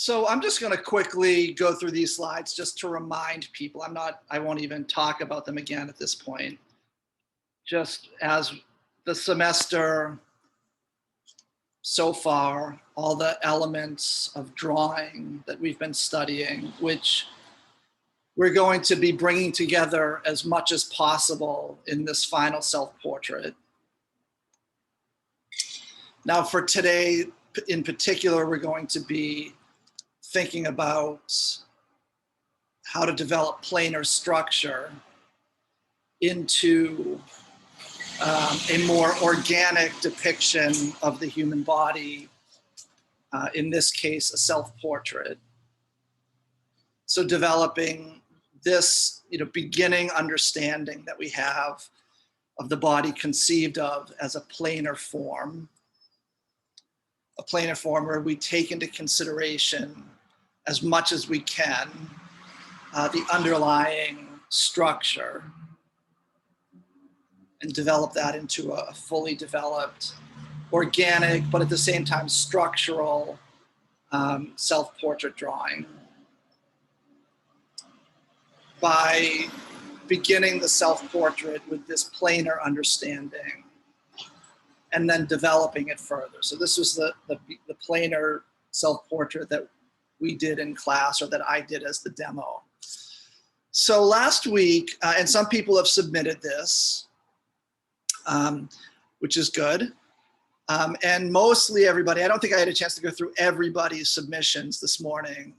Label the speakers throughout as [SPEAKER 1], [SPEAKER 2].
[SPEAKER 1] So I'm just going to quickly go through these slides just to remind people. I won't even talk about them again at this point. Just as the semester so far, all the elements of drawing that we've been studying, which we're going to be bringing together as much as possible in this final self-portrait. Now for today, in particular, we're going to be thinking about how to develop planar structure into a more organic depiction of the human body, in this case, a self-portrait. So developing this, beginning understanding that we have of the body conceived of as a planar form where we take into consideration as much as we can the underlying structure and develop that into a fully developed, organic, but at the same time structural self-portrait drawing. By beginning the self-portrait with this planar understanding and then developing it further. So this was the planar self-portrait that we did in class, or that I did as the demo. So last week, and some people have submitted this, which is good. And mostly everybody, I don't think I had a chance to go through everybody's submissions this morning,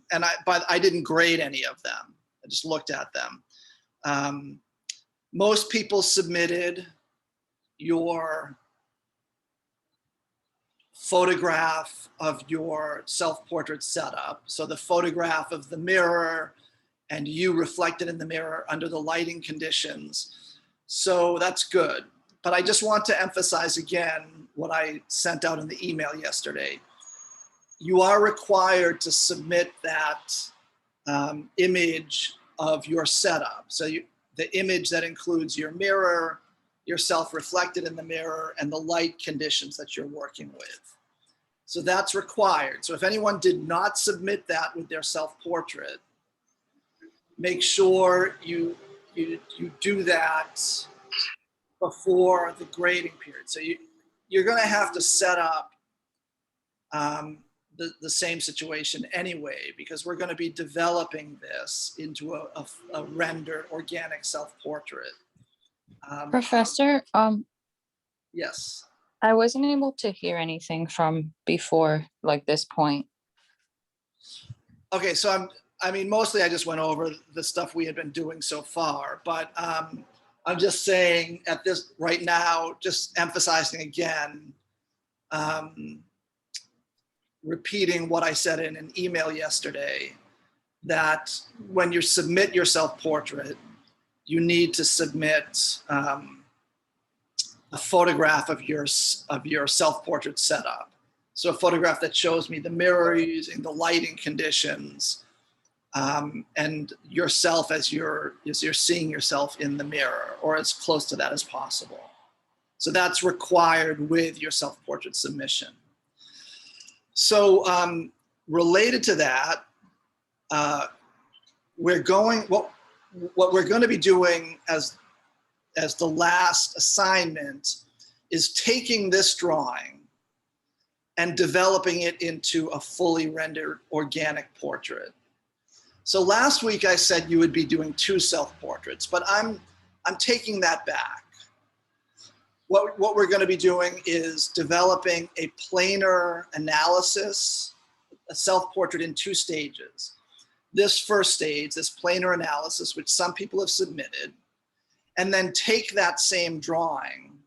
[SPEAKER 1] but I didn't grade any of them. I just looked at them. Most people submitted your photograph of your self-portrait setup. So the photograph of the mirror and you reflected in the mirror under the lighting conditions. So that's good. But I just want to emphasize again what I sent out in the email yesterday. You are required to submit that image of your setup. So the image that includes your mirror, yourself reflected in the mirror, and the light conditions that you're working with. So that's required. So if anyone did not submit that with their self-portrait, make sure you do that before the grading period. So you're going to have to set up the same situation anyway, because we're going to be developing this into a rendered organic self-portrait.
[SPEAKER 2] Professor,
[SPEAKER 1] yes.
[SPEAKER 2] I wasn't able to hear anything from before, like this point.
[SPEAKER 1] Okay, so mostly I just went over the stuff we had been doing so far, but I'm just saying at this right now, just emphasizing again, repeating what I said in an email yesterday, that when you submit your self-portrait, you need to submit a photograph of your self-portrait setup. So a photograph that shows me the mirror using the lighting conditions, and yourself as you're seeing yourself in the mirror, or as close to that as possible. So that's required with your self-portrait submission. So related to that, what we're going to be doing as the last assignment is taking this drawing and developing it into a fully rendered organic portrait. So last week I said you would be doing 2 self-portraits, but I'm taking that back. What we're going to be doing is developing a planar analysis, a self-portrait in 2 stages. This first stage, this planar analysis, which some people have submitted, and then take that same drawing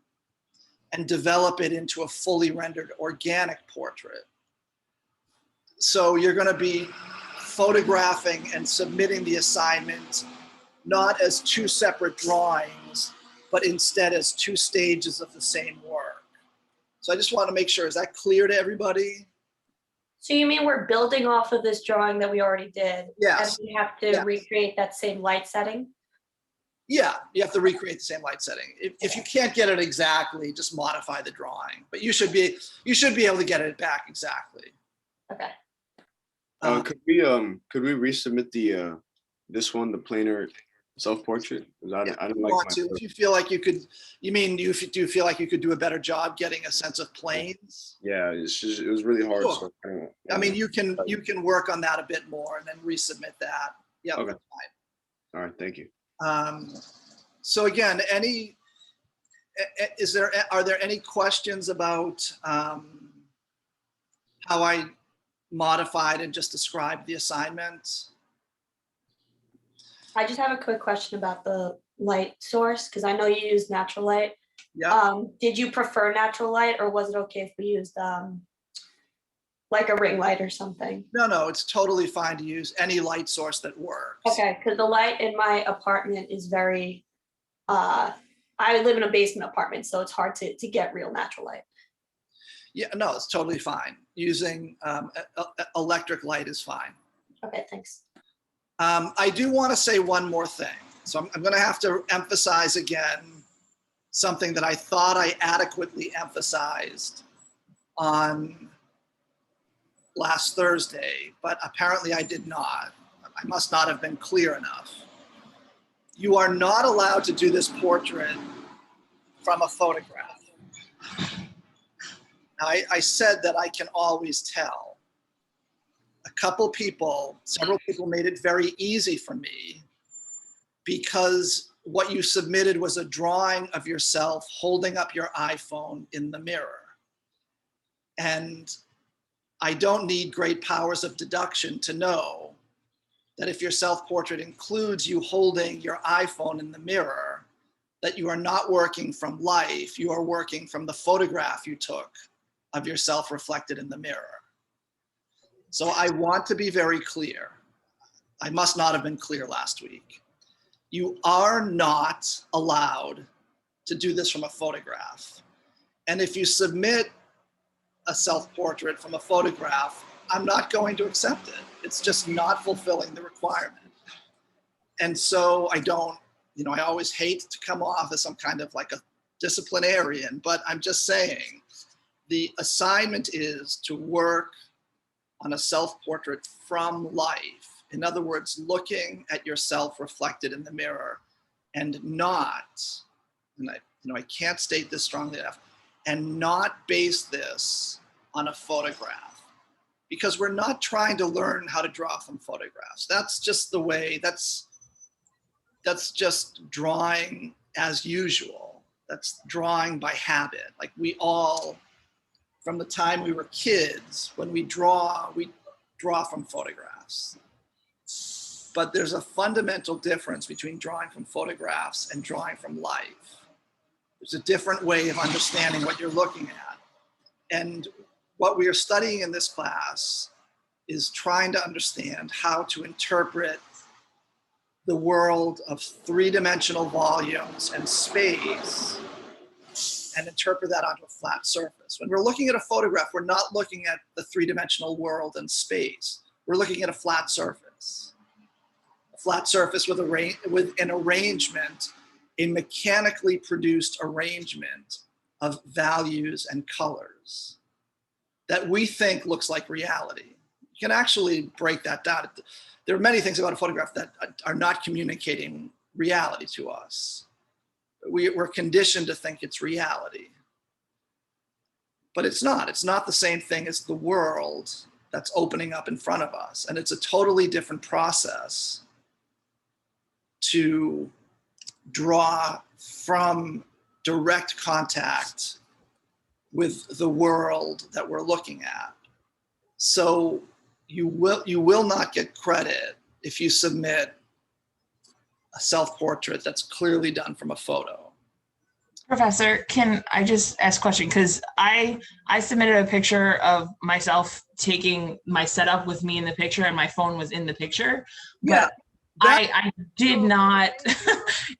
[SPEAKER 1] and develop it into a fully rendered organic portrait. So you're going to be photographing and submitting the assignment not as 2 separate drawings, but instead as 2 stages of the same work. So I just want to make sure, is that clear to everybody?
[SPEAKER 3] So you mean we're building off of this drawing that we already did?
[SPEAKER 1] Yes.
[SPEAKER 3] And we have to recreate that same light setting?
[SPEAKER 1] Yeah, you have to recreate the same light setting. If you can't get it exactly, just modify the drawing. But you should be able to get it back exactly.
[SPEAKER 3] Okay.
[SPEAKER 4] Could we resubmit the this one, the planar self-portrait? Because I didn't like
[SPEAKER 1] Want
[SPEAKER 4] my
[SPEAKER 1] to, if you feel like you could, do you feel like you could do a better job getting a sense of planes?
[SPEAKER 4] yeah, it's just, it was really hard.
[SPEAKER 1] Sure.
[SPEAKER 4] So
[SPEAKER 1] I mean, you can work on that a bit more and then resubmit that. Yeah,
[SPEAKER 4] Okay.
[SPEAKER 1] that's fine.
[SPEAKER 4] All right, thank you.
[SPEAKER 1] So again, are there any questions about how I modified and just described the assignment?
[SPEAKER 3] I just have a quick question about the light source, because I know you use natural light.
[SPEAKER 1] Yeah.
[SPEAKER 3] Did you prefer natural light, or was it okay if we used like a ring light or something?
[SPEAKER 1] No, it's totally fine to use any light source that works.
[SPEAKER 3] Okay, because the light in my apartment is very, I live in a basement apartment, so it's hard to get real natural light.
[SPEAKER 1] Yeah, no, it's totally fine. Using electric light is fine.
[SPEAKER 3] Okay, thanks.
[SPEAKER 1] I do want to say one more thing. So I'm going to have to emphasize again something that I thought I adequately emphasized on last Thursday, but apparently I did not. I must not have been clear enough. You are not allowed to do this portrait from a photograph. Now, I said that I can always tell. Several people made it very easy for me because what you submitted was a drawing of yourself holding up your iPhone in the mirror. And I don't need great powers of deduction to know that if your self-portrait includes you holding your iPhone in the mirror, that you are not working from life, you are working from the photograph you took of yourself reflected in the mirror. So I want to be very clear. I must not have been clear last week. You are not allowed to do this from a photograph. And if you submit a self-portrait from a photograph, I'm not going to accept it. It's just not fulfilling the requirement. And so I always hate to come off as some kind of like a disciplinarian, but I'm just saying the assignment is to work on a self-portrait from life. In other words, looking at yourself reflected in the mirror and not, and I can't state this strongly enough, and not base this on a photograph, because we're not trying to learn how to draw from photographs. That's just the way, that's just drawing as usual. That's drawing by habit. Like we all, from the time we were kids, when we draw from photographs. But there's a fundamental difference between drawing from photographs and drawing from life. There's a different way of understanding what you're looking at. And what we are studying in this class is trying to understand how to interpret the world of three-dimensional volumes and space and interpret that onto a flat surface. When we're looking at a photograph, we're not looking at the three-dimensional world and space. We're looking at a flat surface. A flat surface with an arrangement, a mechanically produced arrangement of values and colors that we think looks like reality. You can actually break that down. There are many things about a photograph that are not communicating reality to us. We're conditioned to think it's reality. But it's not. It's not the same thing as the world that's opening up in front of us. And it's a totally different process to draw from direct contact with the world that we're looking at. So you will not get credit if you submit a self-portrait that's clearly done from a photo.
[SPEAKER 5] Professor, can I just ask a question? Because I submitted a picture of myself taking my setup with me in the picture, and my phone was in the picture.
[SPEAKER 1] Yeah,
[SPEAKER 5] But I did not.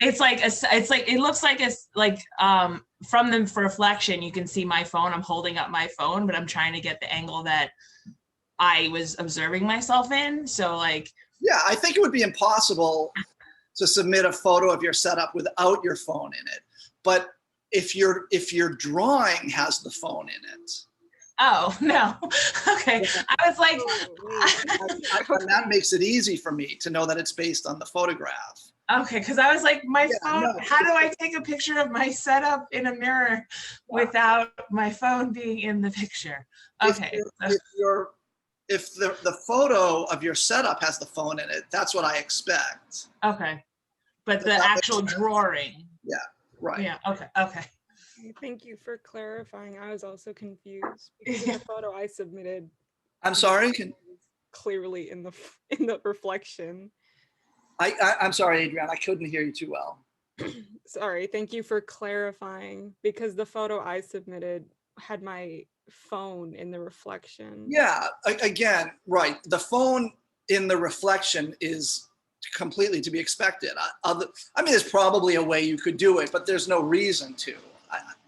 [SPEAKER 5] It's like it looks like it's like from the reflection you can see my phone. I'm holding up my phone, but I'm trying to get the angle that I was observing myself in. So like.
[SPEAKER 1] Yeah, I think it would be impossible to submit a photo of your setup without your phone in it. But if your drawing has the phone in it.
[SPEAKER 5] Oh, no. Okay. I was like,
[SPEAKER 1] And that makes it easy for me to know that it's based on the photograph.
[SPEAKER 5] okay, because I was like, my
[SPEAKER 1] Yeah,
[SPEAKER 5] phone,
[SPEAKER 1] no.
[SPEAKER 5] how do I take a picture of my setup in a mirror without my phone being in the picture? Okay.
[SPEAKER 1] If the photo of your setup has the phone in it, that's what I expect.
[SPEAKER 5] Okay. But
[SPEAKER 1] Does
[SPEAKER 5] the
[SPEAKER 1] that make
[SPEAKER 5] actual
[SPEAKER 1] sense?
[SPEAKER 5] drawing.
[SPEAKER 1] Right.
[SPEAKER 5] Yeah. Okay. Okay.
[SPEAKER 6] Thank you for clarifying. I was also confused because in the photo I submitted,
[SPEAKER 1] I'm sorry.
[SPEAKER 6] clearly in the reflection.
[SPEAKER 1] I'm sorry, Adrienne. I couldn't hear you too well.
[SPEAKER 6] Sorry. Thank you for clarifying because the photo I submitted had my phone in the reflection.
[SPEAKER 1] Yeah. Again, right. The phone in the reflection is completely to be expected. I mean, there's probably a way you could do it, but there's no reason to.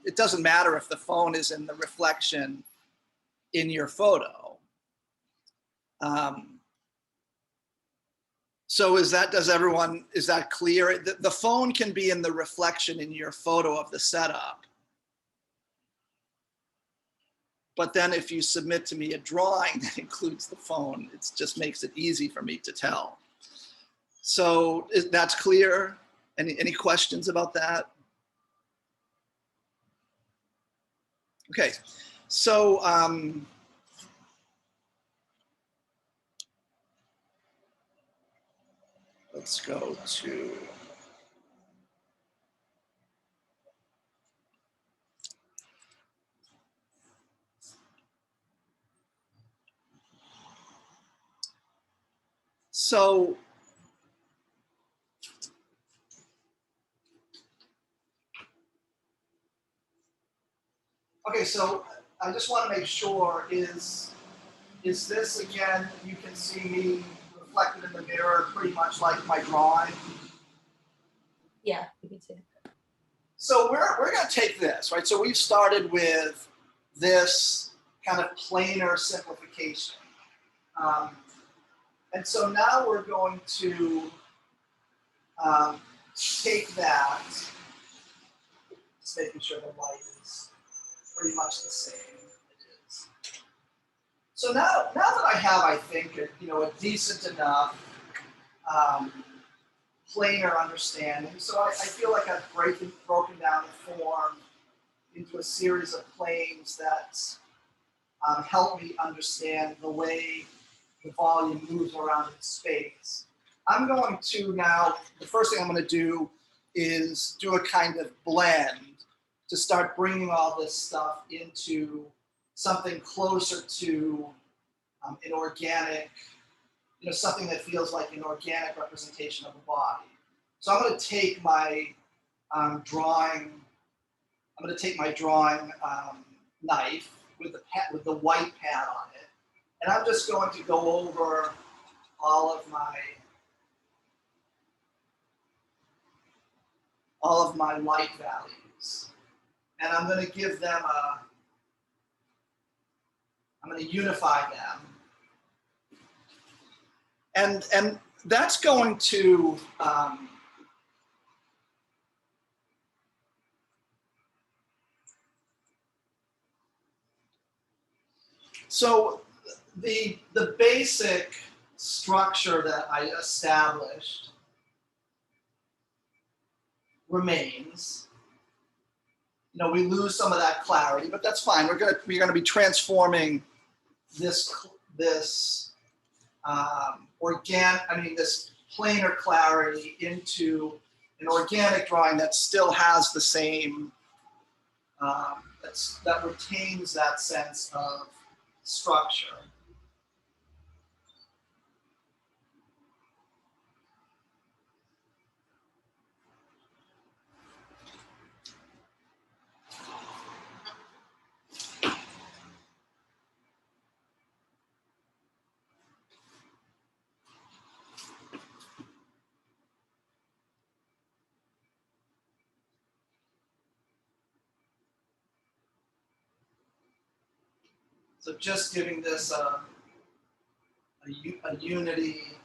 [SPEAKER 1] It doesn't matter if the phone is in the reflection in your photo. So is that clear? The phone can be in the reflection in your photo of the setup. But then if you submit to me a drawing that includes the phone, it just makes it easy for me to tell. So that's clear? Any questions about that? Okay, so let's go to, so okay, so I just want to make sure, is this, again, you can see me reflected in the mirror pretty much like my drawing?
[SPEAKER 3] Yeah, you can see it.
[SPEAKER 1] So we're going to take this, right? So we've started with this kind of planar simplification. And so now we're going to take that, just making sure the light is pretty much the same. It is. So now that I have, I think, a decent enough planar understanding, so I feel like I've broken down the form into a series of planes that help me understand the way the volume moves around in space. I'm going to now, the first thing I'm going to do is do a kind of blend to start bringing all this stuff into something closer to an organic, something that feels like an organic representation of the body. So I'm going to take my drawing knife with the white pad on it, and I'm just going to go over all of my light values, and I'm going to give them I'm going to unify them, and that's going to so the basic structure that I established remains. We lose some of that clarity, but that's fine. We're gonna be transforming this this planar clarity into an organic drawing that still has the same that retains that sense of structure. So just giving this a unity,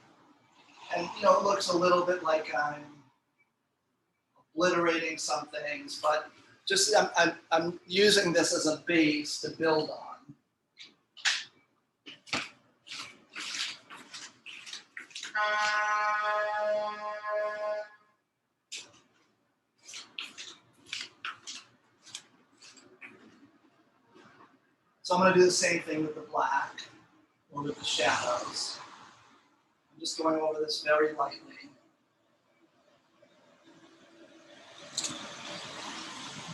[SPEAKER 1] and it looks a little bit like I'm obliterating some things, but just I'm using this as a base to build on. So I'm going to do the same thing with the black or with the shadows. I'm just going over this very lightly.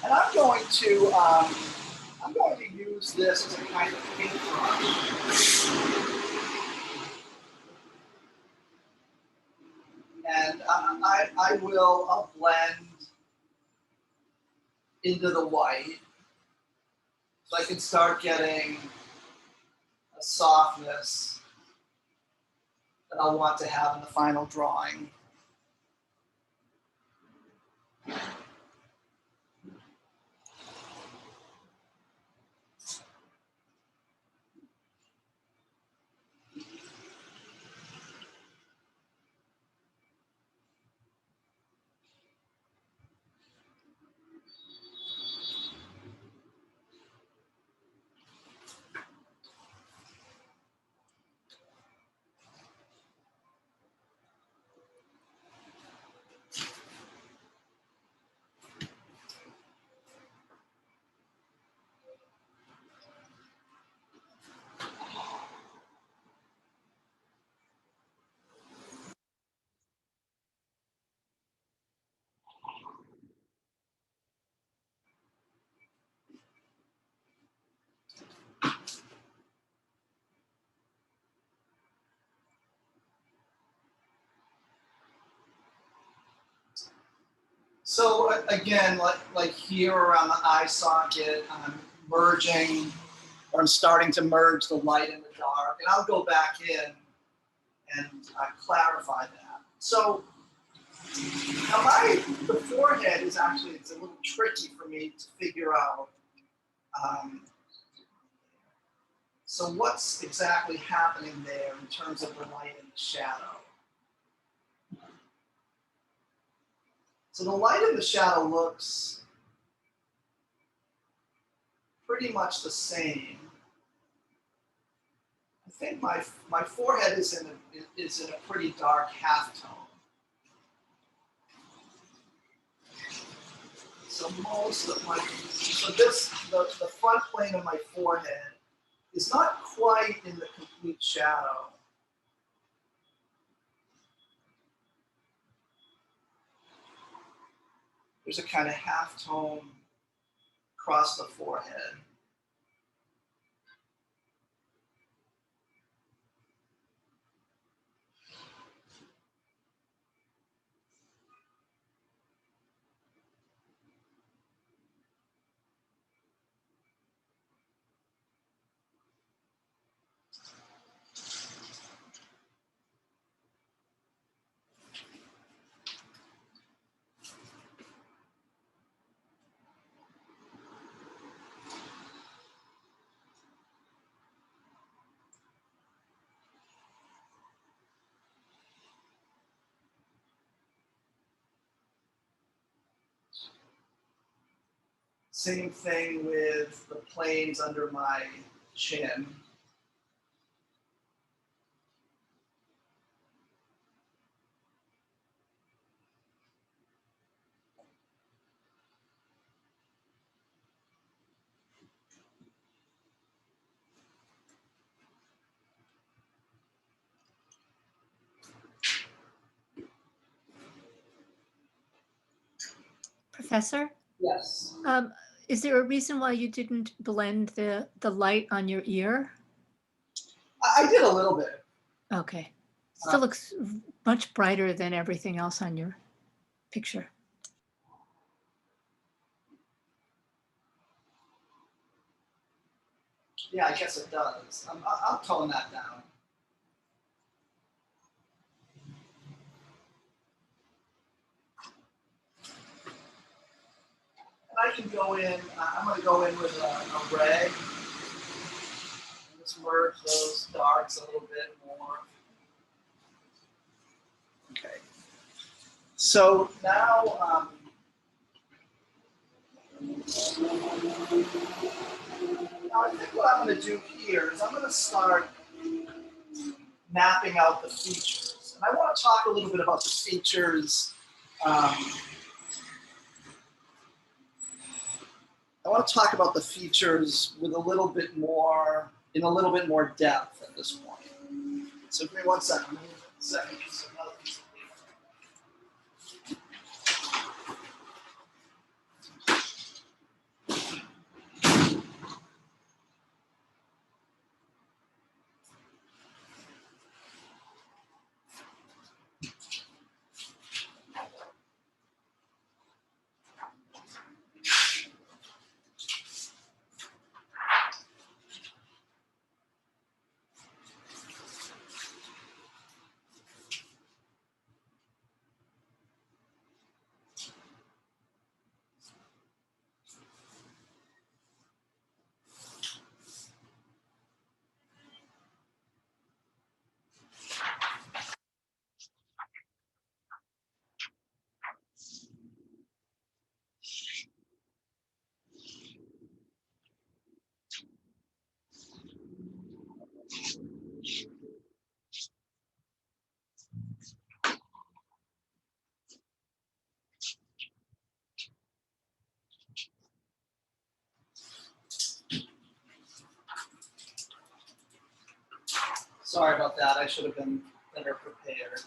[SPEAKER 1] And I'm going to use this as a kind of paintbrush. And I'll blend into the white. So I can start getting a softness that I'll want to have in the final drawing. So again, like here around the eye socket, I'm merging, or I'm starting to merge the light and the dark, and I'll go back in and clarify that. So now the forehead is actually, it's a little tricky for me to figure out. So what's exactly happening there in terms of the light and the shadow? So the light and the shadow looks pretty much the same. I think my forehead is in a pretty dark halftone. So the front plane of my forehead is not quite in the complete shadow. There's a kind of halftone across the forehead. Same thing with the planes under my chin.
[SPEAKER 7] Professor,
[SPEAKER 1] Yes.
[SPEAKER 7] is there a reason why you didn't blend the light on your ear?
[SPEAKER 1] I did a little bit.
[SPEAKER 7] Okay. Still looks much brighter than everything else on your picture.
[SPEAKER 1] Yeah, I guess it does. I'll tone that down. And I can go in, I'm going to go in with a red. Just merge those darks a little bit more. Okay. So now, I think what I'm going to do here is I'm going to start mapping out the features. I want to talk a little bit about the features. I want to talk about the features with a little bit more, in a little bit more depth at this point. So give me 1 second. Sorry about that. I should have been better prepared.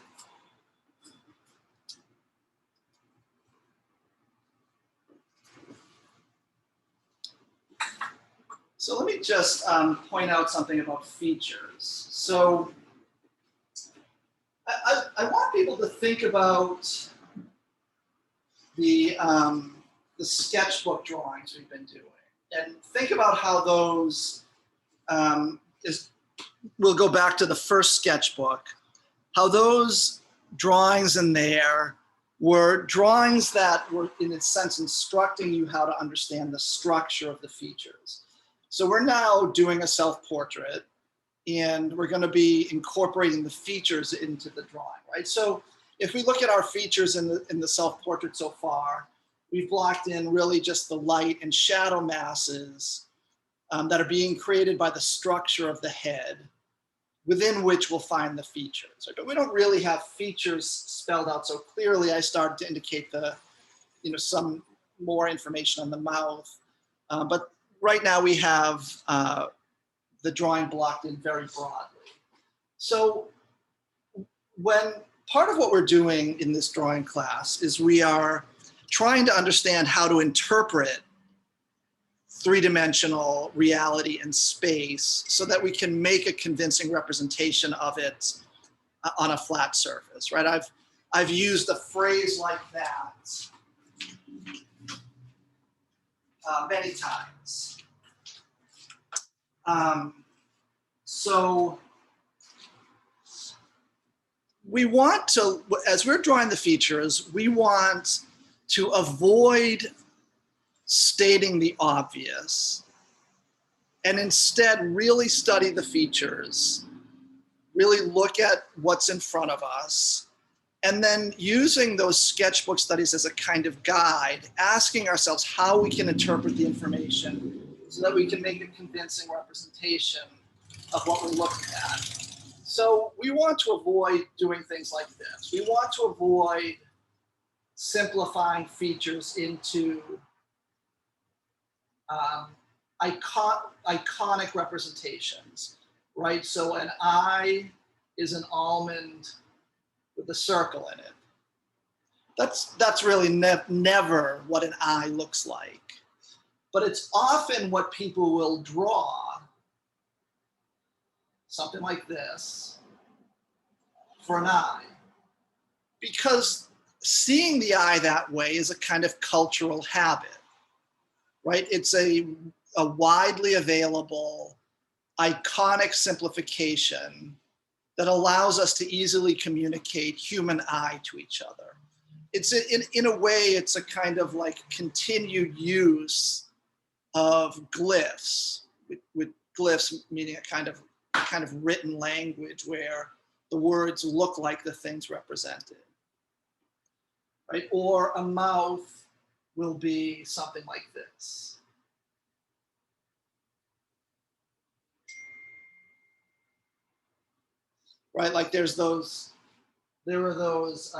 [SPEAKER 1] So let me just point out something about features. So I want people to think about the sketchbook drawings we've been doing, and think about how those we'll go back to the first sketchbook, how those drawings in there were drawings that were, in a sense, instructing you how to understand the structure of the features. So we're now doing a self-portrait, and we're going to be incorporating the features into the drawing, right? So if we look at our features in the self-portrait so far, we've blocked in really just the light and shadow masses that are being created by the structure of the head, within which we'll find the features. But we don't really have features spelled out so clearly. I started to indicate some more information on the mouth. But right now we have the drawing blocked in very broadly. So when part of what we're doing in this drawing class is we are trying to understand how to interpret three-dimensional reality and space so that we can make a convincing representation of it on a flat surface, right? I've used a phrase like that many times. So we want to, as we're drawing the features, we want to avoid stating the obvious and instead really study the features, really look at what's in front of us, and then using those sketchbook studies as a kind of guide, asking ourselves how we can interpret the information so that we can make a convincing representation of what we're looking at. So we want to avoid doing things like this. We want to avoid simplifying features into iconic representations, right? So an eye is an almond with a circle in it. That's really never what an eye looks like. But it's often what people will draw, something like this, for an eye. Because seeing the eye that way is a kind of cultural habit, right? It's a widely available, iconic simplification that allows us to easily communicate human eye to each other. It's in a way, it's a kind of like continued use of glyphs, with glyphs meaning a kind of written language where the words look like the things represented, right? Or a mouth will be something like this. Right, like there's those there were those,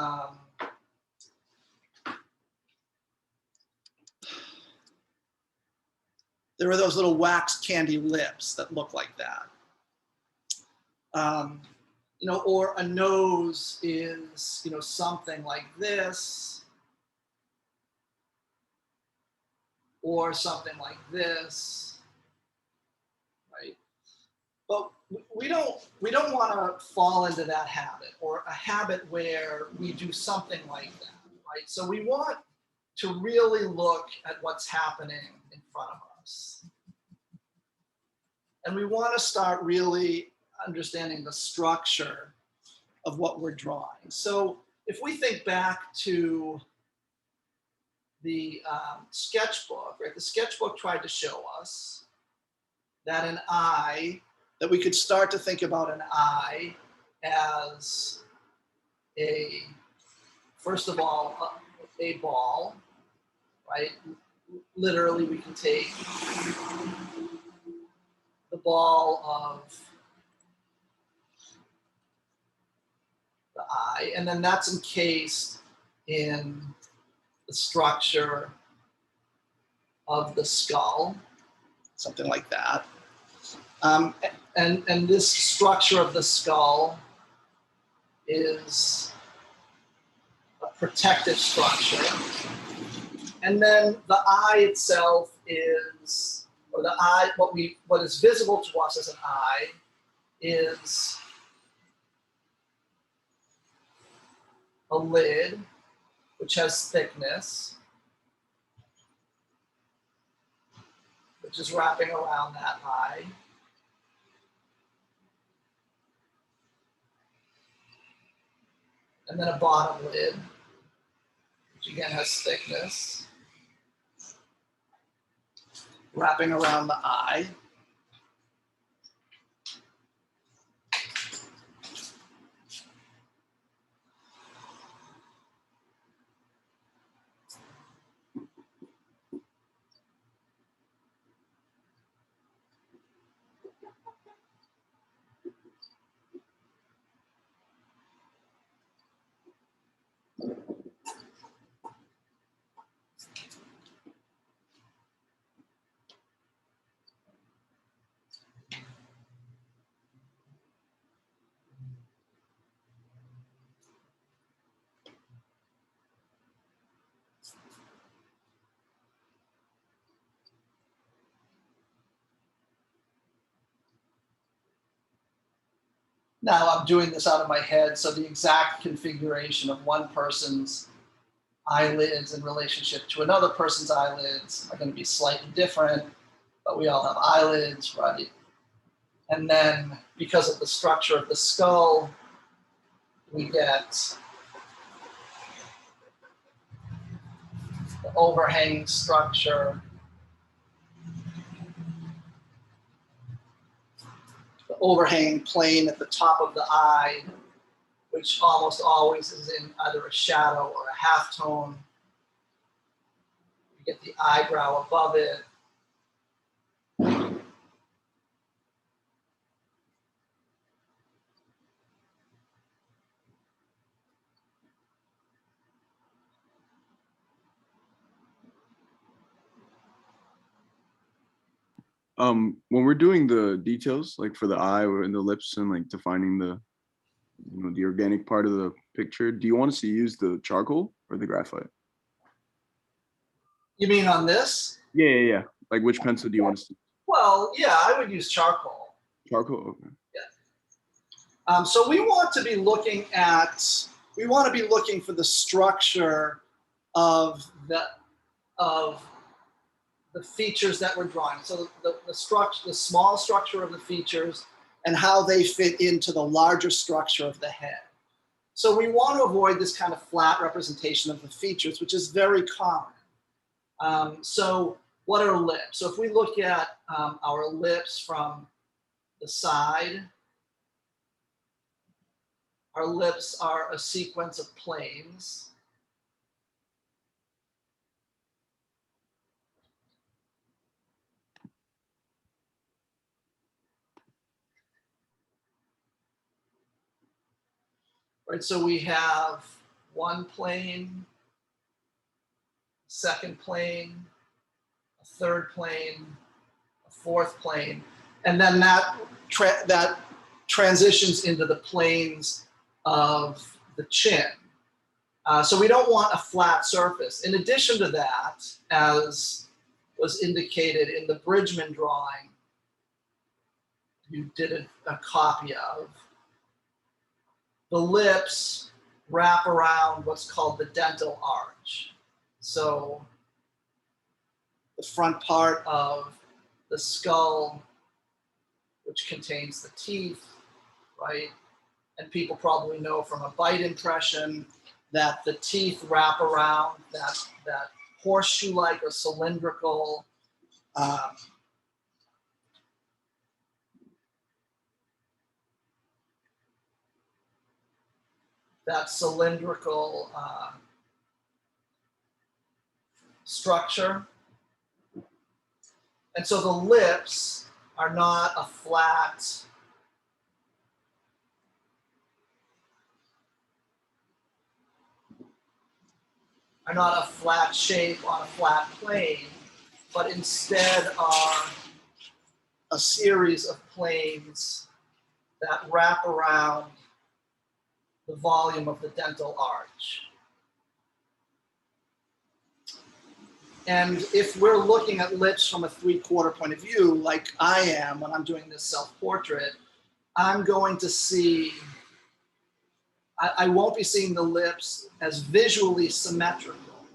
[SPEAKER 1] little wax candy lips that look like that. You know, or a nose is, you know, something like this, or something like this, right? But we don't want to fall into that habit, or a habit where we do something like that, right? So we want to really look at what's happening in front of us. And we want to start really understanding the structure of what we're drawing. So if we think back to the sketchbook, right? The sketchbook tried to show us that an eye, that we could start to think about an eye as first of all, a ball, right? Literally, we can take the ball of the eye, and then that's encased in the structure of the skull, something like that. And this structure of the skull is a protective structure. And then the eye itself is, or the eye, what is visible to us as an eye is a lid, which has thickness, which is wrapping around that eye. And then a bottom lid, which again has thickness, wrapping around the eye. Now I'm doing this out of my head, so the exact configuration of one person's eyelids in relationship to another person's eyelids are going to be slightly different, but we all have eyelids, right? And then because of the structure of the skull, we get the overhanging structure, the overhanging plane at the top of the eye, which almost always is in either a shadow or a halftone. You get the eyebrow above it.
[SPEAKER 4] When we're doing the details, like for the eye or in the lips and like defining the, you know, the organic part of the picture, do you want us to use the charcoal or the graphite?
[SPEAKER 1] You mean on this?
[SPEAKER 4] Yeah. Like which pencil do you want us to?
[SPEAKER 1] Well, yeah, I would use charcoal.
[SPEAKER 4] Charcoal, okay.
[SPEAKER 1] So we want to be looking for the structure of the features that we're drawing. So the small structure of the features and how they fit into the larger structure of the head. So we want to avoid this kind of flat representation of the features, which is very common. So what are lips? So if we look at our lips from the side, our lips are a sequence of planes. right? So we have one plane, second plane, a third plane, a fourth plane, and then that transitions into the planes of the chin. So we don't want a flat surface. In addition to that, as was indicated in the Bridgman drawing you did a copy of, the lips wrap around what's called the dental arch. So the front part of the skull, which contains the teeth, right? And people probably know from a bite impression that the teeth wrap around that horseshoe-like or cylindrical structure. And so the lips are not a flat shape on a flat plane, but instead are a series of planes that wrap around the volume of the dental arch. And if we're looking at lips from a 3/4 point of view, like I am when I'm doing this self-portrait, I'm going to see, I won't be seeing the lips as visually symmetrical,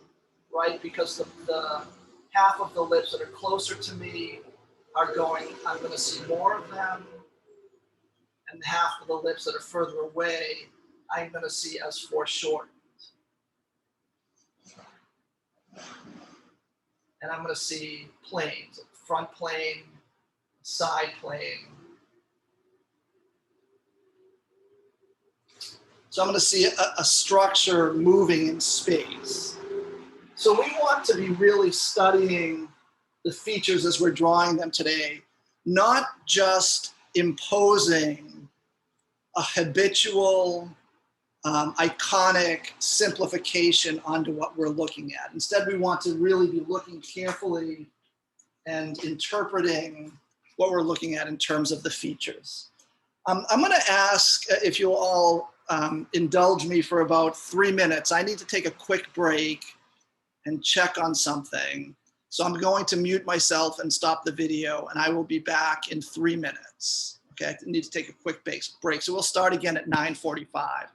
[SPEAKER 1] right? Because the half of the lips that are closer to me I'm going to see more of them. And half of the lips that are further away, I'm going to see as foreshortened. And I'm going to see planes, front plane, side plane. So I'm going to see a structure moving in space. So we want to be really studying the features as we're drawing them today, not just imposing a habitual, iconic simplification onto what we're looking at. Instead, we want to really be looking carefully and interpreting what we're looking at in terms of the features. I'm going to ask if you'll all indulge me for about 3 minutes. I need to take a quick break and check on something. So I'm going to mute myself and stop the video, and I will be back in 3 minutes. Okay, I need to take a quick break. So we'll start again at 9:45.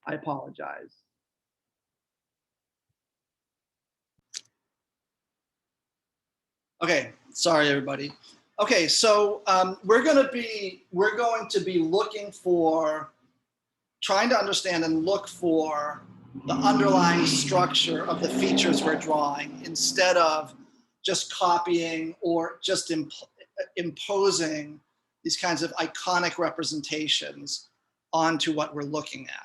[SPEAKER 1] I apologize. Okay, sorry everybody. Okay, so we're going to be looking for, trying to understand and look for the underlying structure of the features we're drawing instead of just copying or just imposing these kinds of iconic representations onto what we're looking at.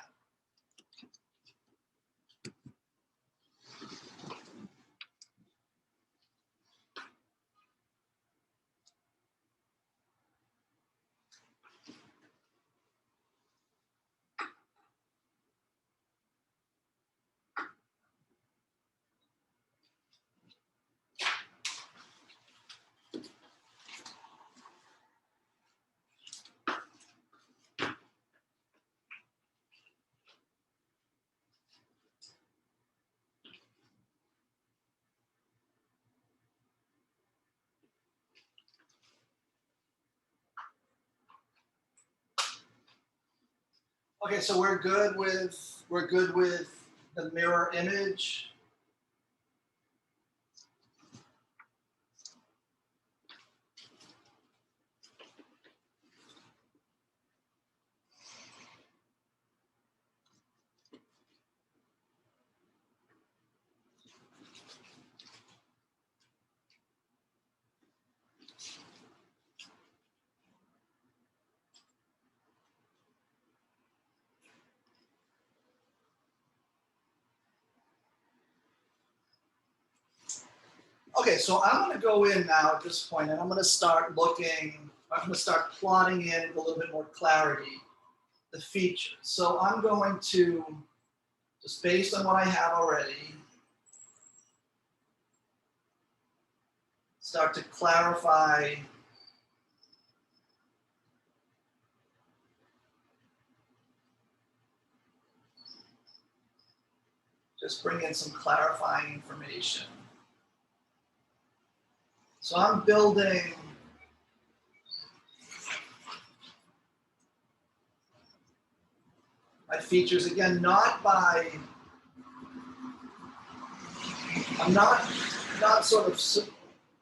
[SPEAKER 1] Okay, so we're good with the mirror image. Okay, so I'm going to go in now at this point, and I'm going to start plotting in with a little bit more clarity the features. So I'm going to, just based on what I have already, start to clarify just bring in some clarifying information. So I'm building my features again, I'm not sort of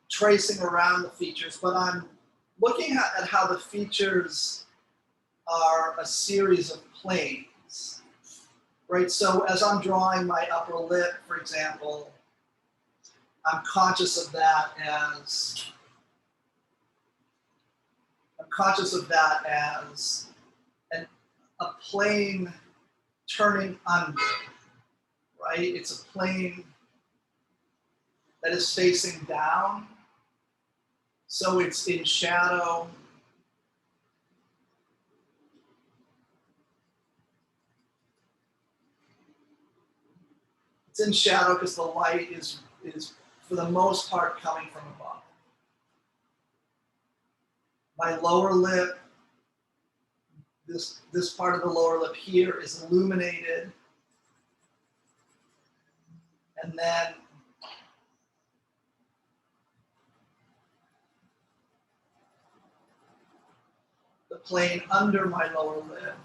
[SPEAKER 1] tracing around the features, but I'm looking at how the features are a series of planes, right? So as I'm drawing my upper lip, for example, I'm conscious of that as a plane turning under, right? It's a plane that is facing down. So it's in shadow. It's in shadow because the light is for the most part coming from above. My lower lip, this part of the lower lip here is illuminated. And then the plane under my lower lip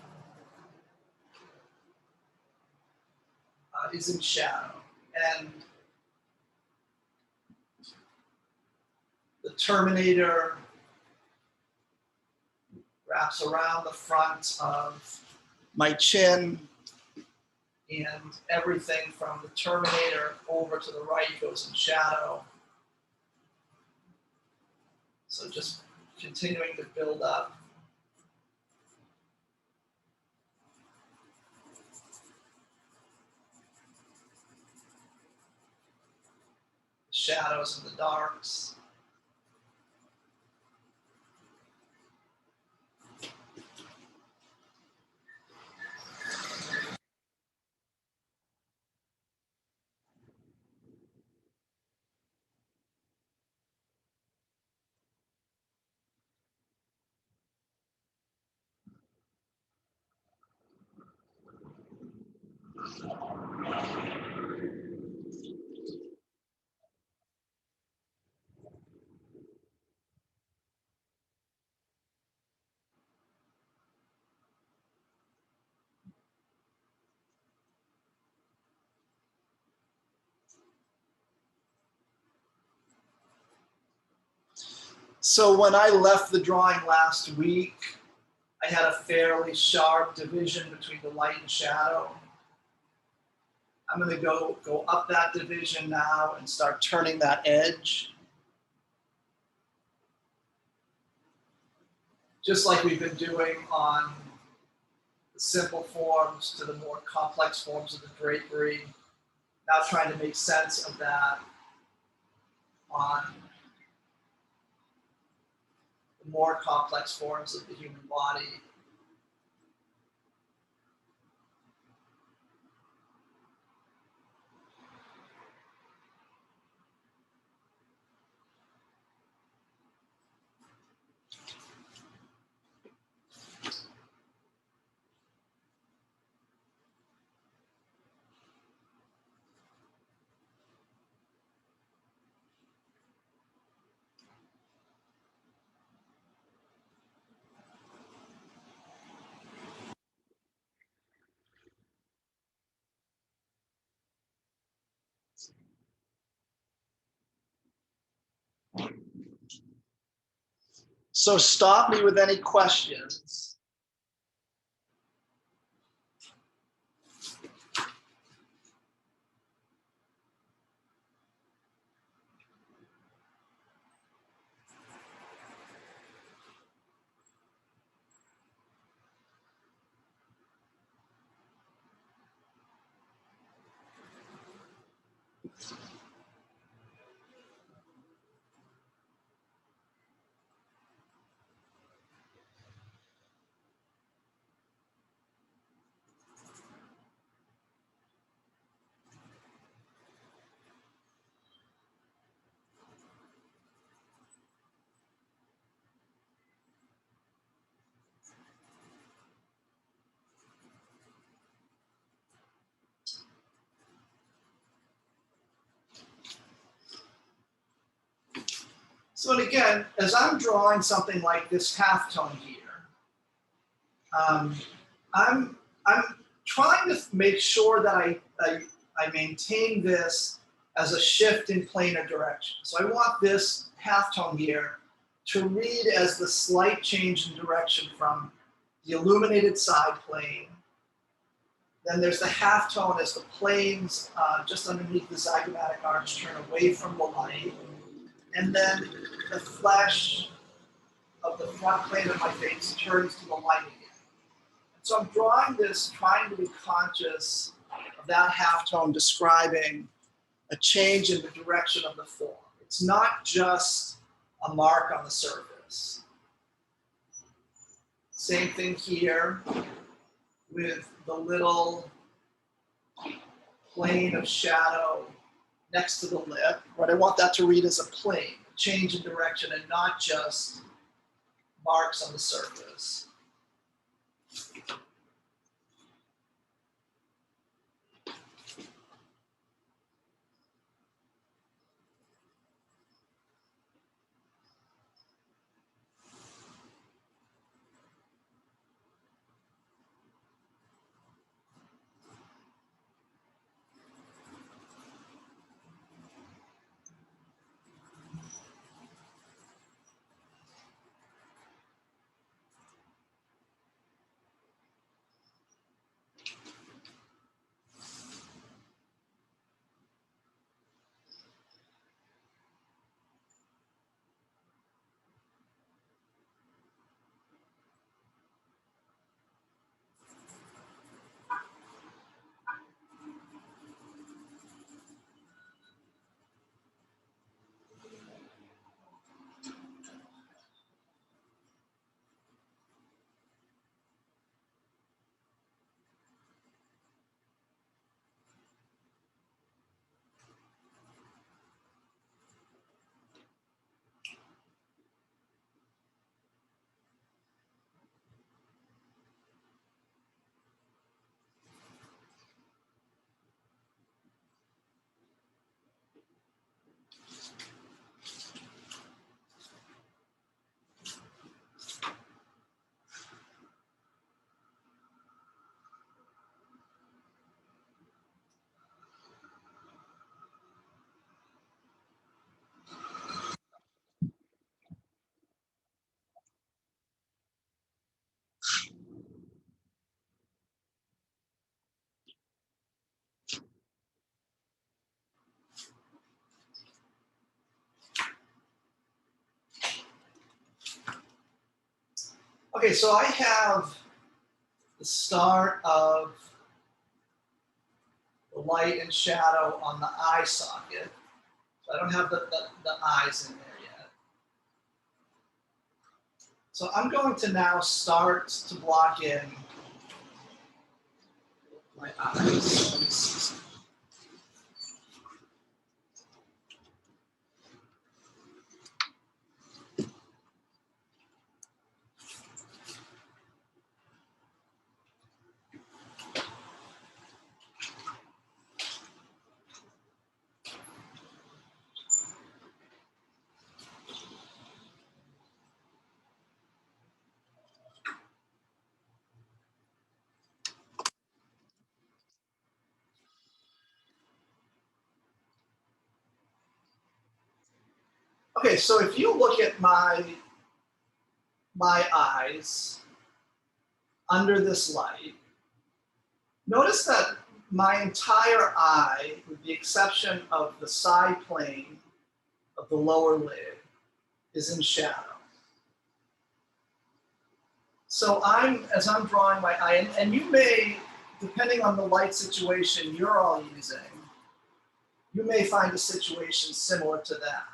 [SPEAKER 1] is in shadow. And the terminator wraps around the front of my chin, and everything from the terminator over to the right goes in shadow. So just continuing to build up the shadows and the darks. So when I left the drawing last week, I had a fairly sharp division between the light and shadow. I'm going to go up that division now and start turning that edge. Just like we've been doing on the simple forms to the more complex forms of the drapery. Now trying to make sense of that on the more complex forms of the human body. So stop me with any questions. So and again, as I'm drawing something like this halftone here, I'm trying to make sure that I maintain this as a shift in planar direction. So I want this halftone here to read as the slight change in direction from the illuminated side plane. Then there's the halftone as the planes just underneath the zygomatic arch turn away from the light. And then the flesh of the front plane of my face turns to the light again. So I'm drawing this, trying to be conscious of that halftone describing a change in the direction of the form. It's not just a mark on the surface. Same thing here with the little plane of shadow next to the lip. Right, I want that to read as a plane, a change in direction, and not just marks on the surface. Okay, so I have the start of the light and shadow on the eye socket. So I don't have the eyes in there yet. So I'm going to now start to block in my eyes. Let me see. Okay, so if you look at my eyes under this light, notice that my entire eye, with the exception of the side plane of the lower lid, is in shadow. So as I'm drawing my eye, and you may, depending on the light situation you're all using, you may find a situation similar to that.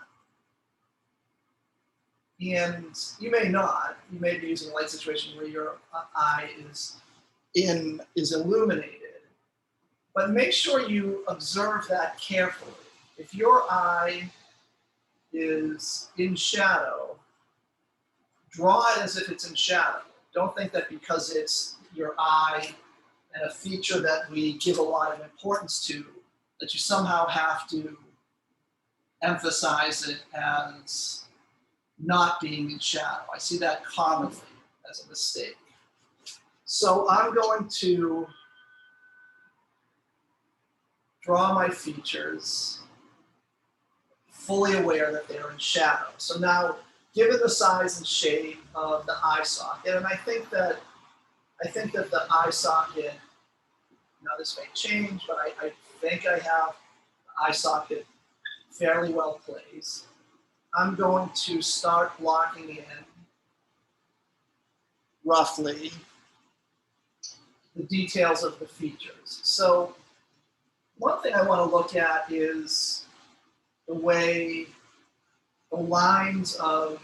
[SPEAKER 1] And you may not. You may be using a light situation where your eye is illuminated. But make sure you observe that carefully. If your eye is in shadow, draw it as if it's in shadow. Don't think that because it's your eye and a feature that we give a lot of importance to, that you somehow have to emphasize it as not being in shadow. I see that commonly as a mistake. So I'm going to draw my features, fully aware that they're in shadow. So now, given the size and shape of the eye socket, and I think that the eye socket, now this may change, but I think I have the eye socket fairly well placed. I'm going to start blocking in roughly the details of the features. So one thing I want to look at is the way the lines of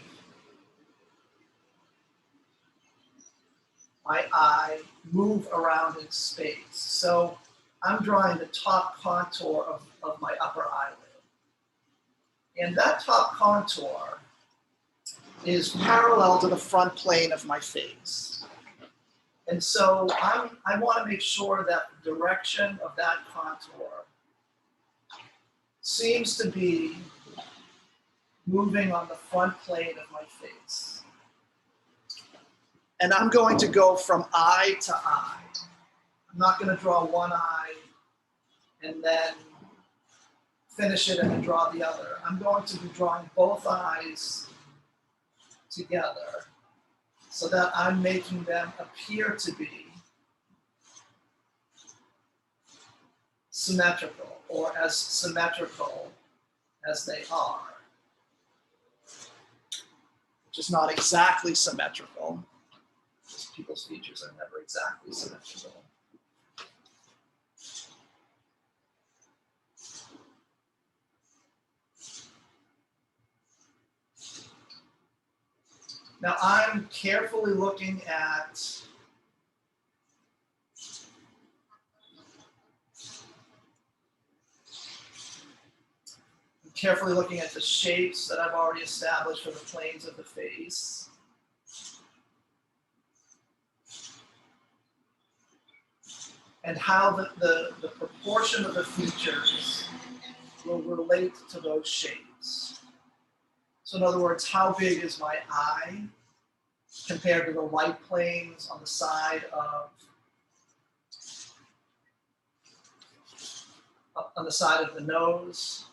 [SPEAKER 1] my eye move around in space. So I'm drawing the top contour of my upper eyelid. And that top contour is parallel to the front plane of my face. And so I want to make sure that the direction of that contour seems to be moving on the front plane of my face. And I'm going to go from eye to eye. I'm not going to draw one eye and then finish it and then draw the other. I'm going to be drawing both eyes together so that I'm making them appear to be symmetrical, or as symmetrical as they are, which is not exactly symmetrical, because people's features are never exactly symmetrical. Now I'm carefully looking at the shapes that I've already established for the planes of the face. And how the proportion of the features will relate to those shapes. So in other words, how big is my eye compared to the light planes on the side of the nose?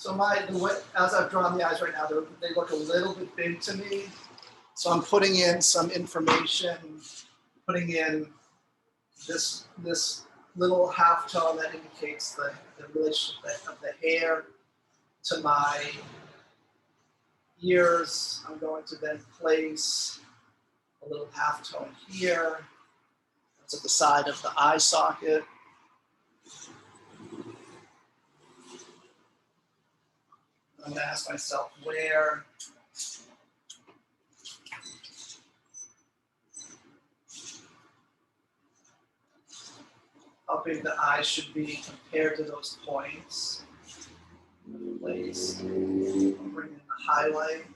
[SPEAKER 1] So as I've drawn the eyes right now, they look a little bit big to me. So I'm putting in some information, putting in this little halftone that indicates the relationship of the hair to my ears. I'm going to then place a little halftone here. That's at the side of the eye socket. I'm going to ask myself where how big the eye should be compared to those points. Place, bring in the highlight.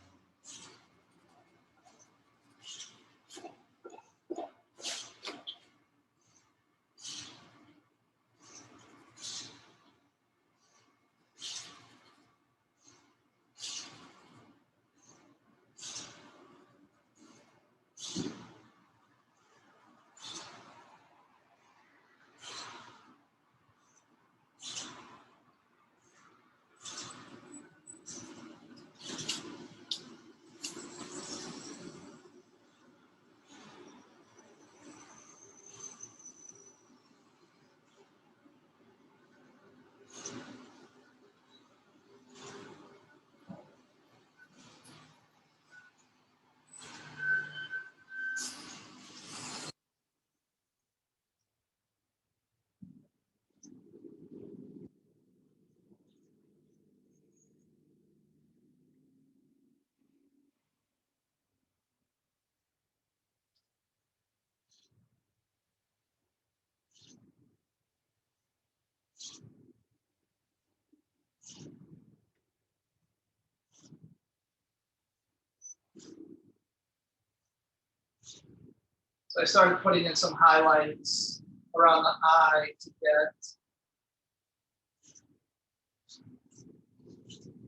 [SPEAKER 1] So I started putting in some highlights around the eye to get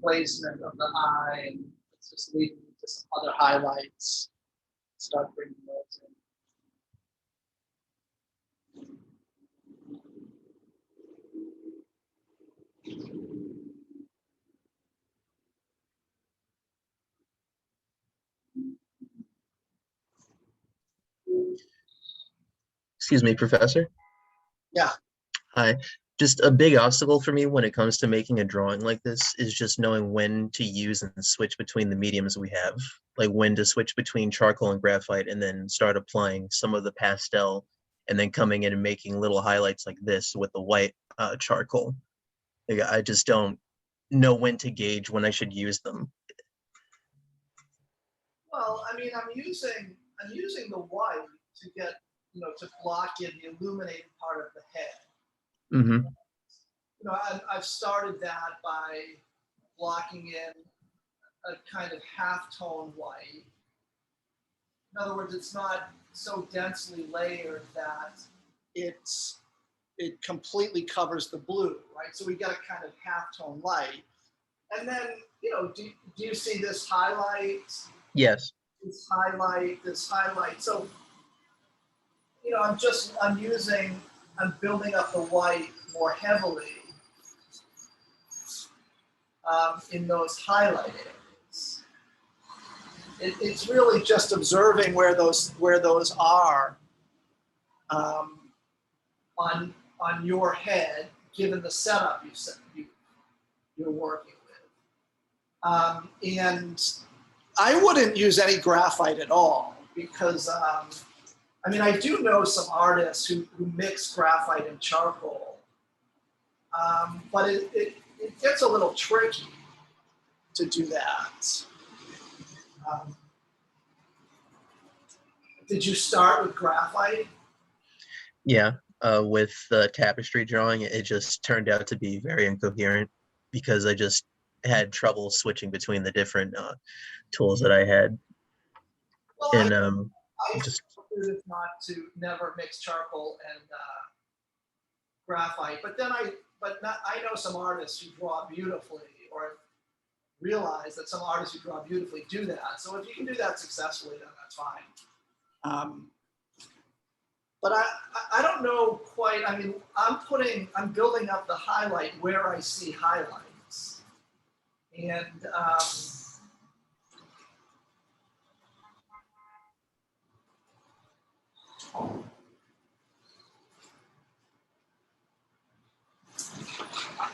[SPEAKER 1] placement of the eye, and it's just leading to some other highlights. Start bringing those in.
[SPEAKER 8] Excuse me, Professor.
[SPEAKER 1] Yeah.
[SPEAKER 8] Hi. Just a big obstacle for me when it comes to making a drawing like this is just knowing when to use and switch between the mediums we have, like when to switch between charcoal and graphite and then start applying some of the pastel and then coming in and making little highlights like this with the white charcoal. Like, I just don't know when to gauge when I should use them.
[SPEAKER 1] Well, I mean, I'm using the white to get, to block in the illuminated part of the head.
[SPEAKER 8] Mm-hmm.
[SPEAKER 1] I've started that by blocking in a kind of half-tone white. In other words, it's not so densely layered that it completely covers the blue, right? So we get a kind of half-tone light. And then, do you see this highlight?
[SPEAKER 8] Yes.
[SPEAKER 1] This highlight. So, I'm building up the white more heavily in those highlight areas. It's really just observing where those are on your head, given the setup you're working with. And I wouldn't use any graphite at all because, I do know some artists who mix graphite and charcoal, but it gets a little tricky to do that. Did you start with graphite?
[SPEAKER 8] Yeah. With the tapestry drawing, it just turned out to be very incoherent because I just had trouble switching between the different tools that I had.
[SPEAKER 1] Well,
[SPEAKER 8] And
[SPEAKER 1] I
[SPEAKER 8] just
[SPEAKER 1] not to never mix charcoal and graphite, but I know some artists who draw beautifully, or realize that some artists who draw beautifully do that. So if you can do that successfully, then that's fine. But I don't know quite. I'm building up the highlight where I see highlights. And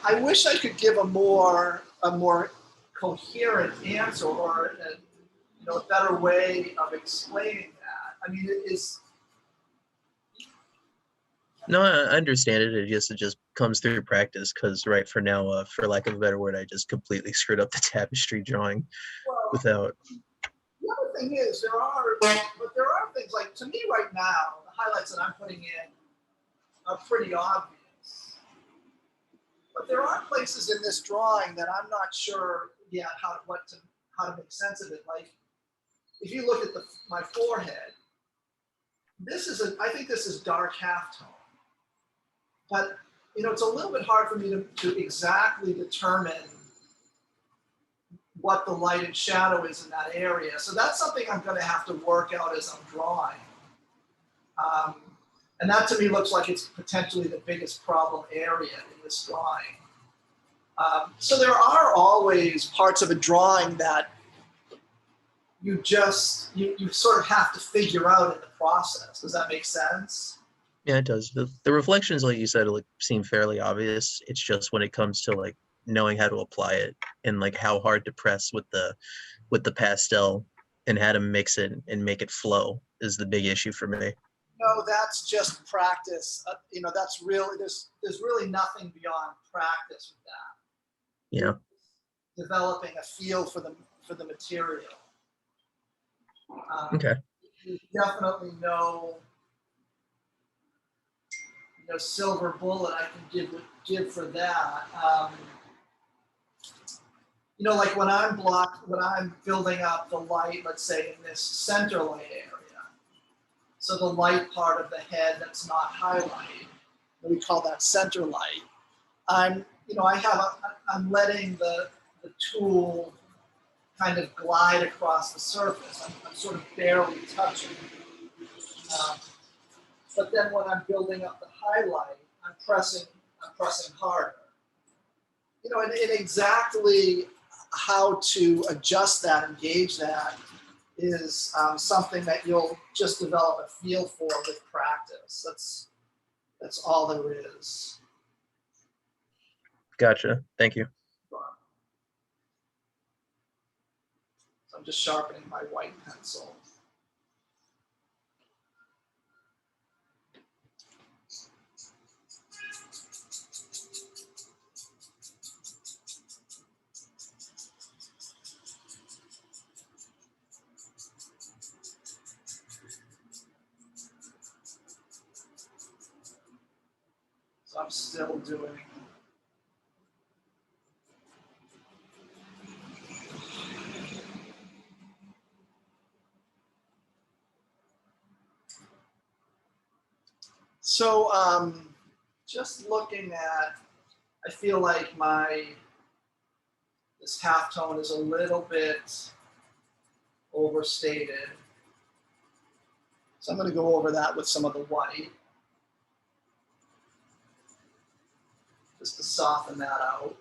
[SPEAKER 1] I wish I could give a more coherent answer or a better way of explaining that. I mean, it is.
[SPEAKER 8] No, I understand it. It just comes through practice because right for now, for lack of a better word, I just completely screwed up the tapestry drawing
[SPEAKER 1] Well,
[SPEAKER 8] without.
[SPEAKER 1] the other thing is there are things like, to me right now, the highlights that I'm putting in are pretty obvious. But there are places in this drawing that I'm not sure yet how to make sense of it. Like if you look at my forehead, I think this is dark halftone. But it's a little bit hard for me to exactly determine what the light and shadow is in that area. So that's something I'm going to have to work out as I'm drawing. And that to me looks like it's potentially the biggest problem area in this drawing. So there are always parts of a drawing that you sort of have to figure out in the process. Does that make sense?
[SPEAKER 8] Yeah, it does. The reflections, like you said, seem fairly obvious. It's just when it comes to like knowing how to apply it and like how hard to press with the pastel and how to mix it and make it flow is the big issue for me.
[SPEAKER 1] No, that's just practice. That's really there's really nothing beyond practice with that.
[SPEAKER 8] Yeah.
[SPEAKER 1] Developing a feel for the material.
[SPEAKER 8] Okay.
[SPEAKER 1] You definitely know silver bullet I can give for that. Like when I'm building up the light, let's say in this center light area. So the light part of the head that's not highlighted, we call that center light. I'm letting the tool kind of glide across the surface. I'm sort of barely touching. But then when I'm building up the highlight, I'm pressing harder. And exactly how to adjust that and gauge that is something that you'll just develop a feel for with practice. That's all there is.
[SPEAKER 8] Gotcha. Thank you.
[SPEAKER 1] So I'm just sharpening my white pencil. So I'm still doing. So just looking at, I feel like this halftone is a little bit overstated. So I'm going to go over that with some of the white, just to soften that out.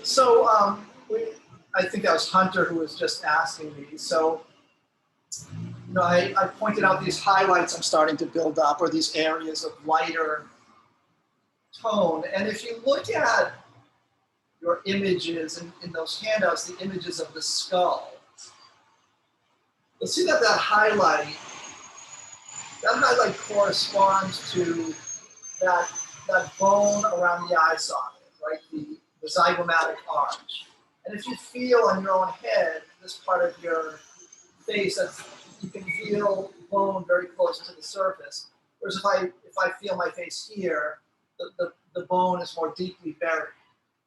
[SPEAKER 1] So I think that was Hunter who was just asking me. So, I pointed out these highlights I'm starting to build up, or these areas of lighter tone. And if you look at your images in those handouts, the images of the skull, you'll see that highlight corresponds to that bone around the eye socket, right? The the zygomatic arch. And if you feel on your own head, this part of your face, that's, you can feel bone very close to the surface. Whereas if I feel my face here, the bone is more deeply buried.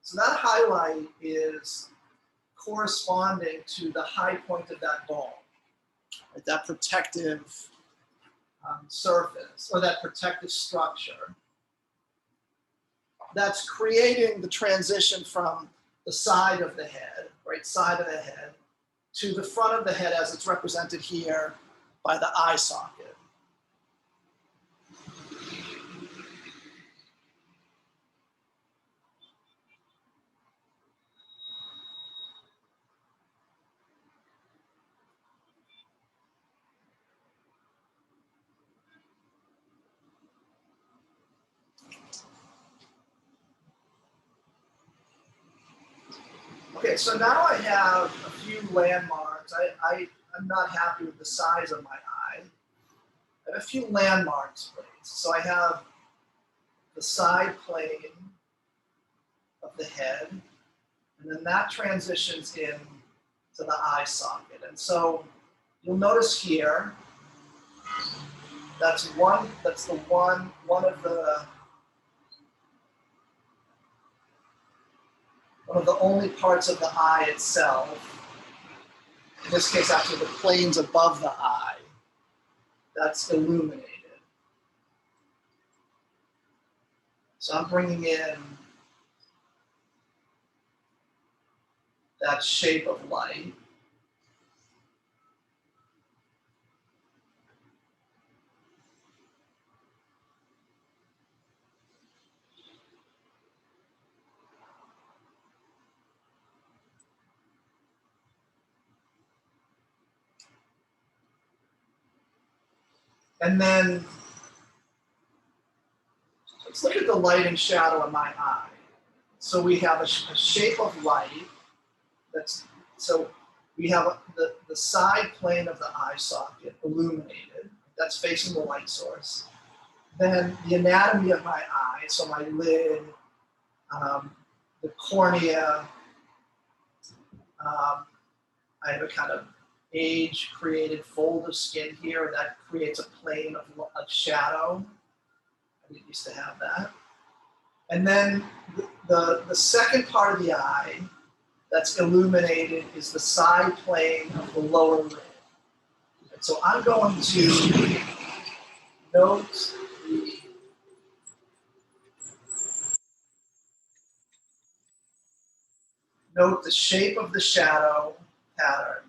[SPEAKER 1] So that highlight is corresponding to the high point of that bone, right? That protective surface, or that protective structure. That's creating the transition from the side of the head, right side of the head, to the front of the head as it's represented here by the eye socket. Okay, so now I have a few landmarks. I'm not happy with the size of my eye. I have a few landmarks, please. So I have the side plane of the head, and then that transitions in to the eye socket. And so you'll notice here, that's one of the only parts of the eye itself, in this case actually the planes above the eye, that's illuminated. So I'm bringing in that shape of light. And then let's look at the light and shadow in my eye. So we have a shape of light that's, so we have the side plane of the eye socket illuminated, that's facing the light source. Then the anatomy of my eye, so my lid, the cornea, I have a kind of age-created fold of skin here that creates a plane of shadow. I didn't used to have that. And then the second part of the eye that's illuminated is the side plane of the lower lid. And so I'm going to note the shape of the shadow pattern.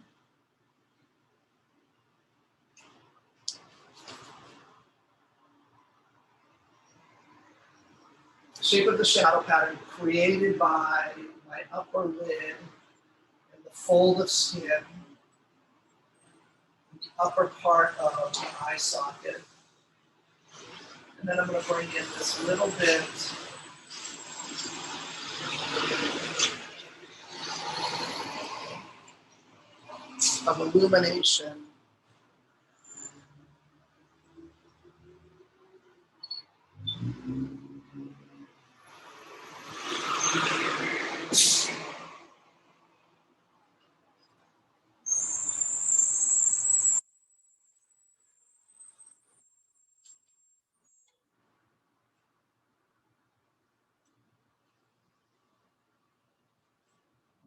[SPEAKER 1] Shape of the shadow pattern created by my upper lid and the fold of skin, the upper part of the eye socket. And then I'm going to bring in this little bit of illumination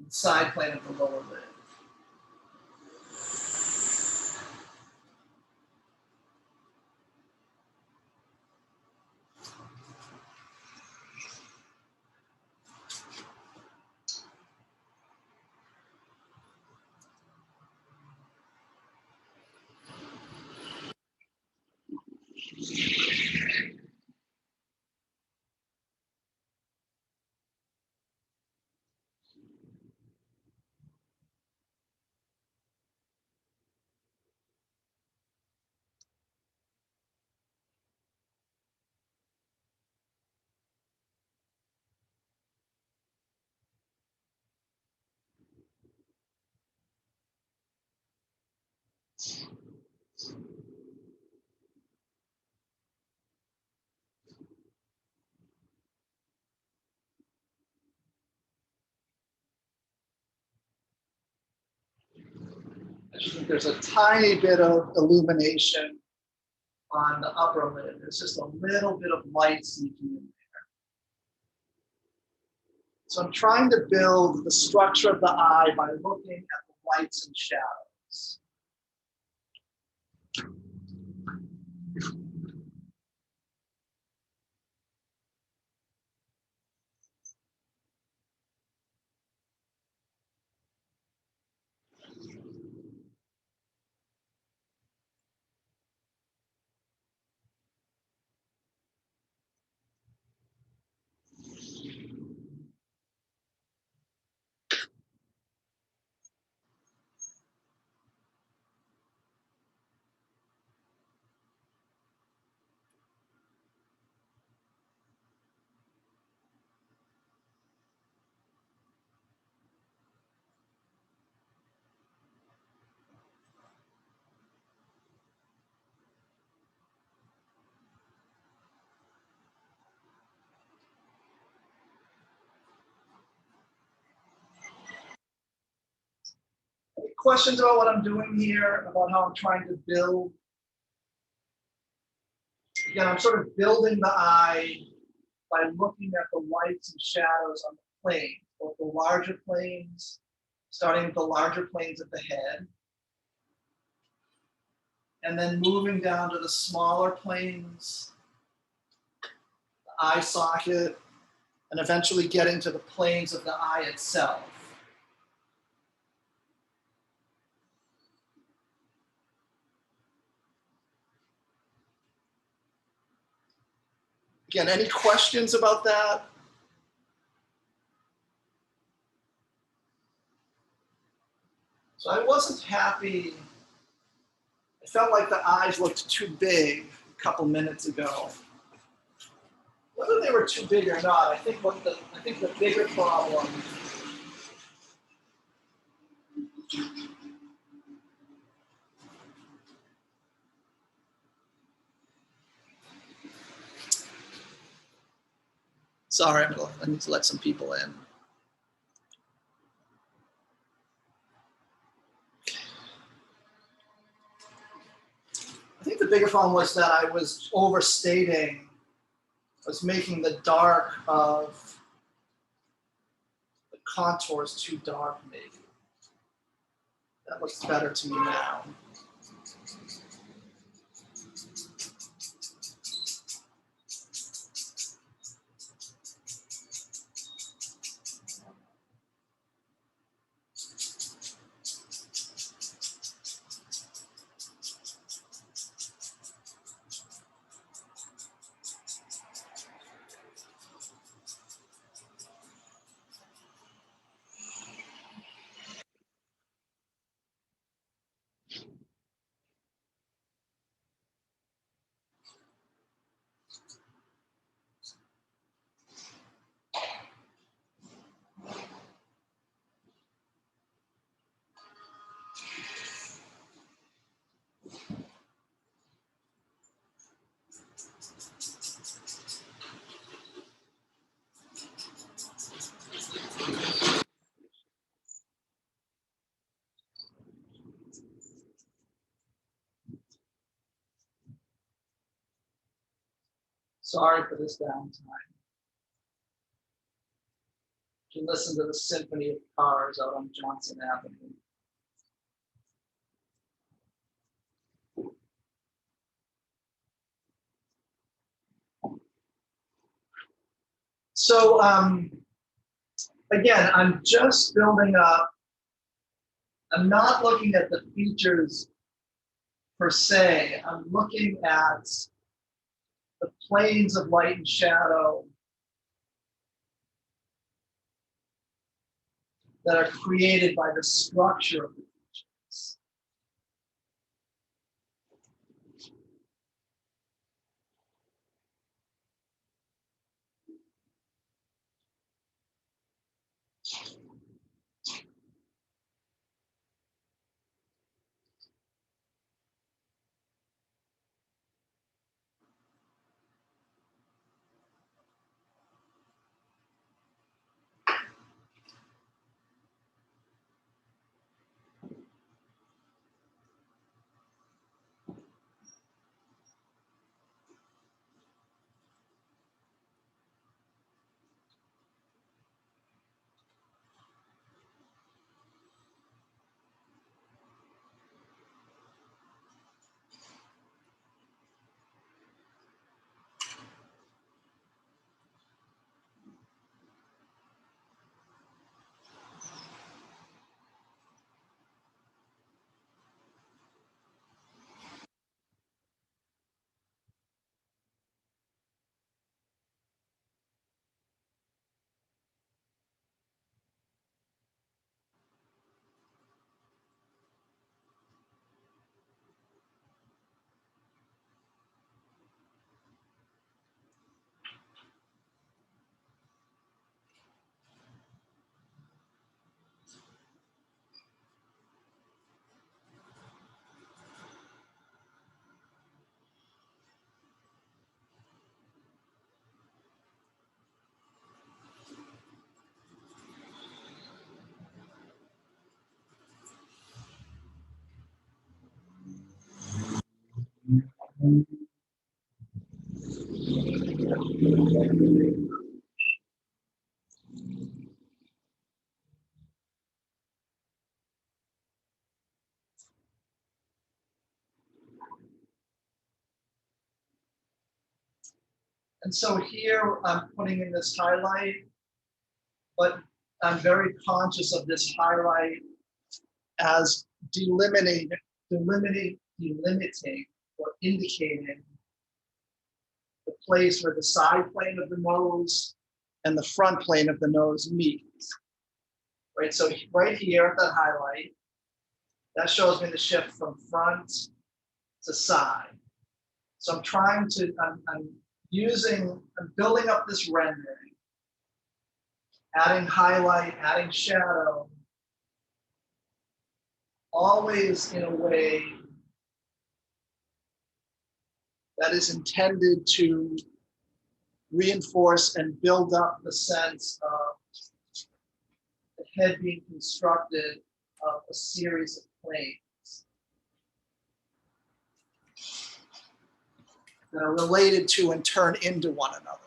[SPEAKER 1] side plane of the lower lid. I just think there's a tiny bit of illumination on the upper lid. There's just a little bit of light sneaking in there. So I'm trying to build the structure of the eye by looking at the lights and shadows. Any questions about what I'm doing here, about how I'm trying to build? Again, I'm sort of building the eye by looking at the lights and shadows on the plane, both the larger planes, starting with the larger planes at the head, and then moving down to the smaller planes, the eye socket, and eventually getting to the planes of the eye itself. Again, any questions about that? So I wasn't happy. I felt like the eyes looked too big a couple minutes ago. Whether they were too big or not, I think the bigger problem sorry, I need to let some people in. I think the bigger problem was that I was overstating, I was making the dark of the contours too dark, maybe. That looks better to me now. Sorry for this downtime. You can listen to the symphony of cars out on Johnson Avenue. So again, I'm just building up. I'm not looking at the features per se. I'm looking at the planes of light and shadow that are created by the structure of the features. And so here I'm putting in this highlight, but I'm very conscious of this highlight as delimiting or indicating the place where the side plane of the nose and the front plane of the nose meet. Right, so right here at that highlight, that shows me the shift from front to side. So I'm trying to, I'm building up this rendering, adding highlight, adding shadow, always in a way that is intended to reinforce and build up the sense of the head being constructed of a series of planes that are related to and turn into one another.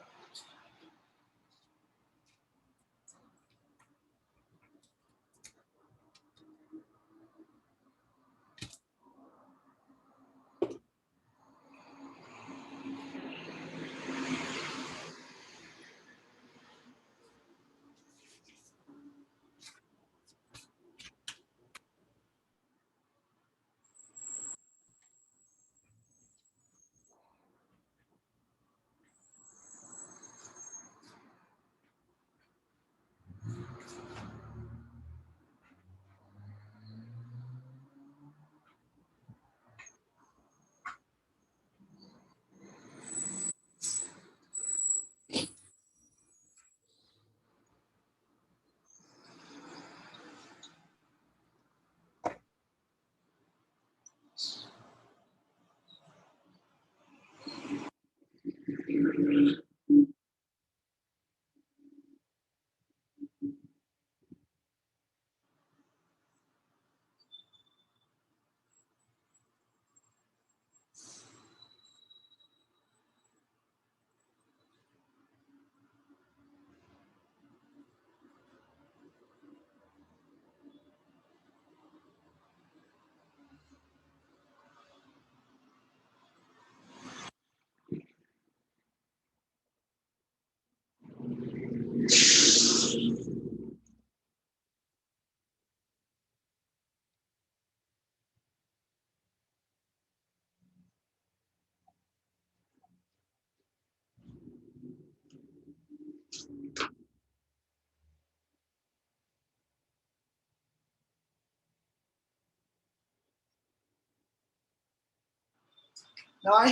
[SPEAKER 1] Now I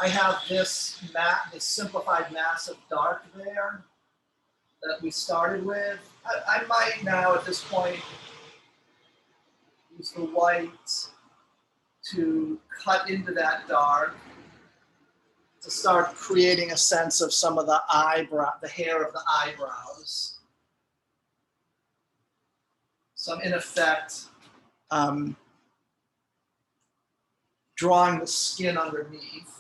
[SPEAKER 1] have this simplified mass of dark there that we started with. I might now at this point use the white to cut into that dark to start creating a sense of some of the hair of the eyebrows. So I'm in effect drawing the skin underneath.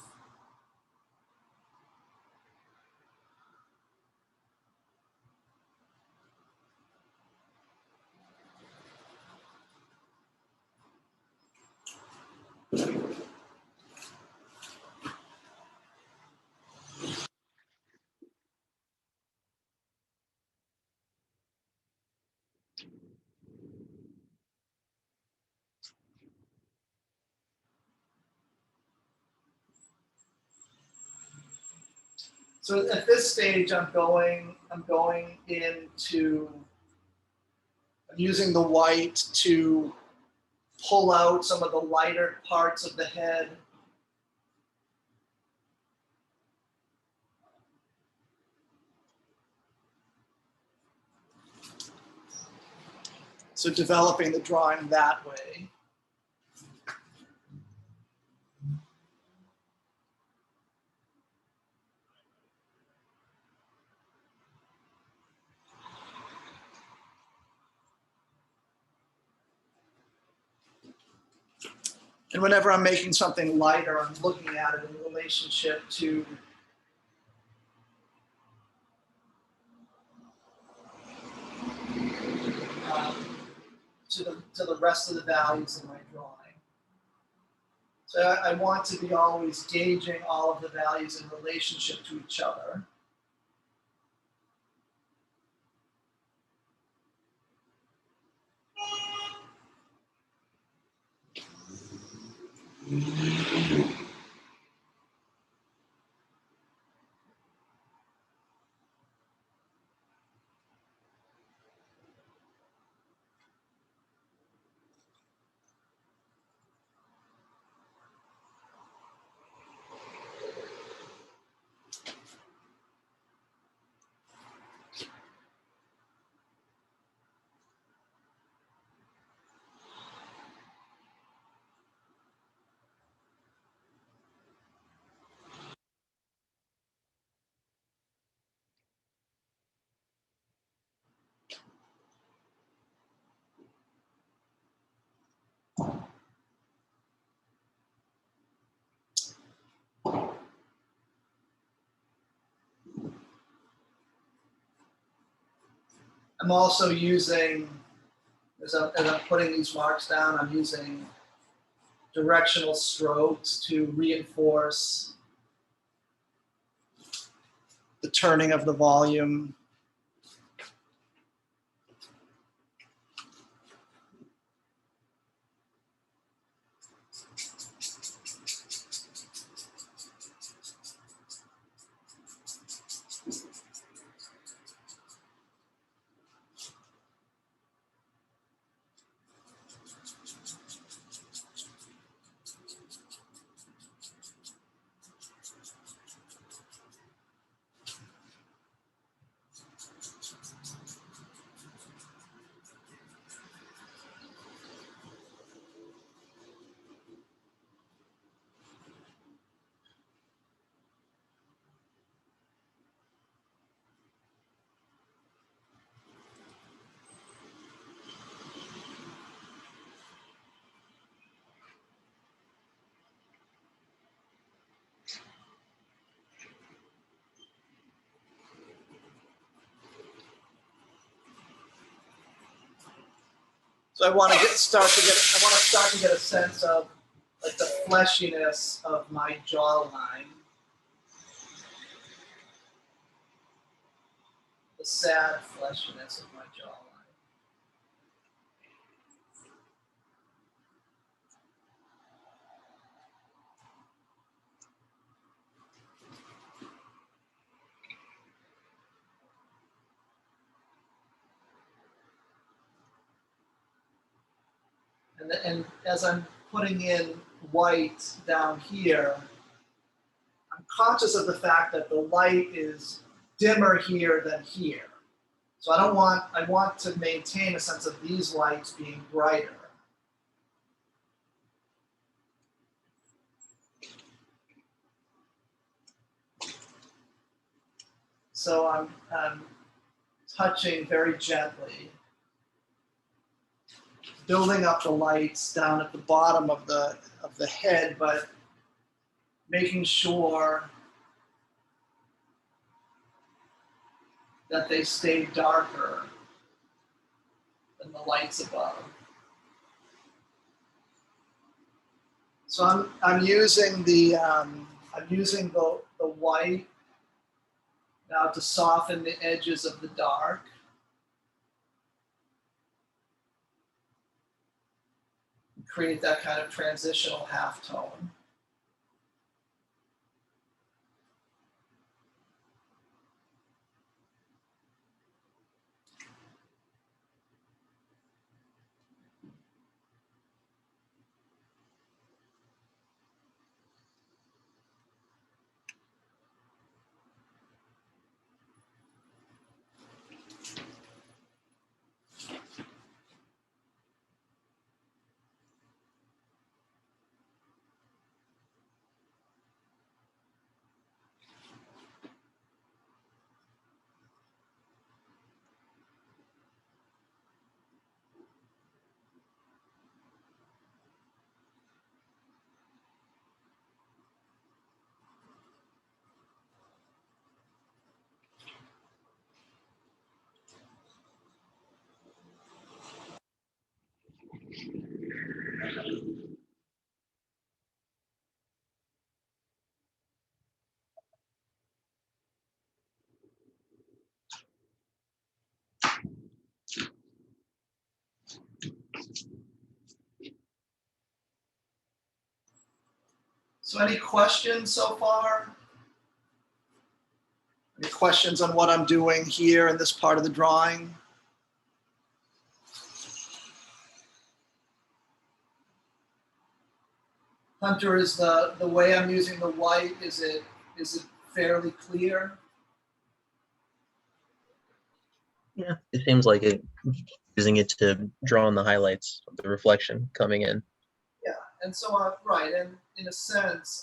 [SPEAKER 1] So at this stage, I'm using the white to pull out some of the lighter parts of the head. So developing the drawing that way. And whenever I'm making something lighter, I'm looking at it in relationship to the rest of the values in my drawing. So I want to be always gauging all of the values in relationship to each other. I'm also using, as I'm putting these marks down, I'm using directional strokes to reinforce the turning of the volume. So I want to start to get a sense of like the fleshiness of my jawline, the sad fleshiness of my jawline. And as I'm putting in white down here, I'm conscious of the fact that the light is dimmer here than here. So I want to maintain a sense of these lights being brighter. So I'm touching very gently, building up the lights down at the bottom of the head, but making sure that they stay darker than the lights above. So I'm using the white now to soften the edges of the dark. Create that kind of transitional halftone. So any questions so far? Any questions on what I'm doing here in this part of the drawing? Hunter, is the way I'm using the white, is it fairly clear?
[SPEAKER 8] Yeah, it seems like it, using it to draw on the highlights of the reflection coming in.
[SPEAKER 1] Yeah, and so, right, and in a sense,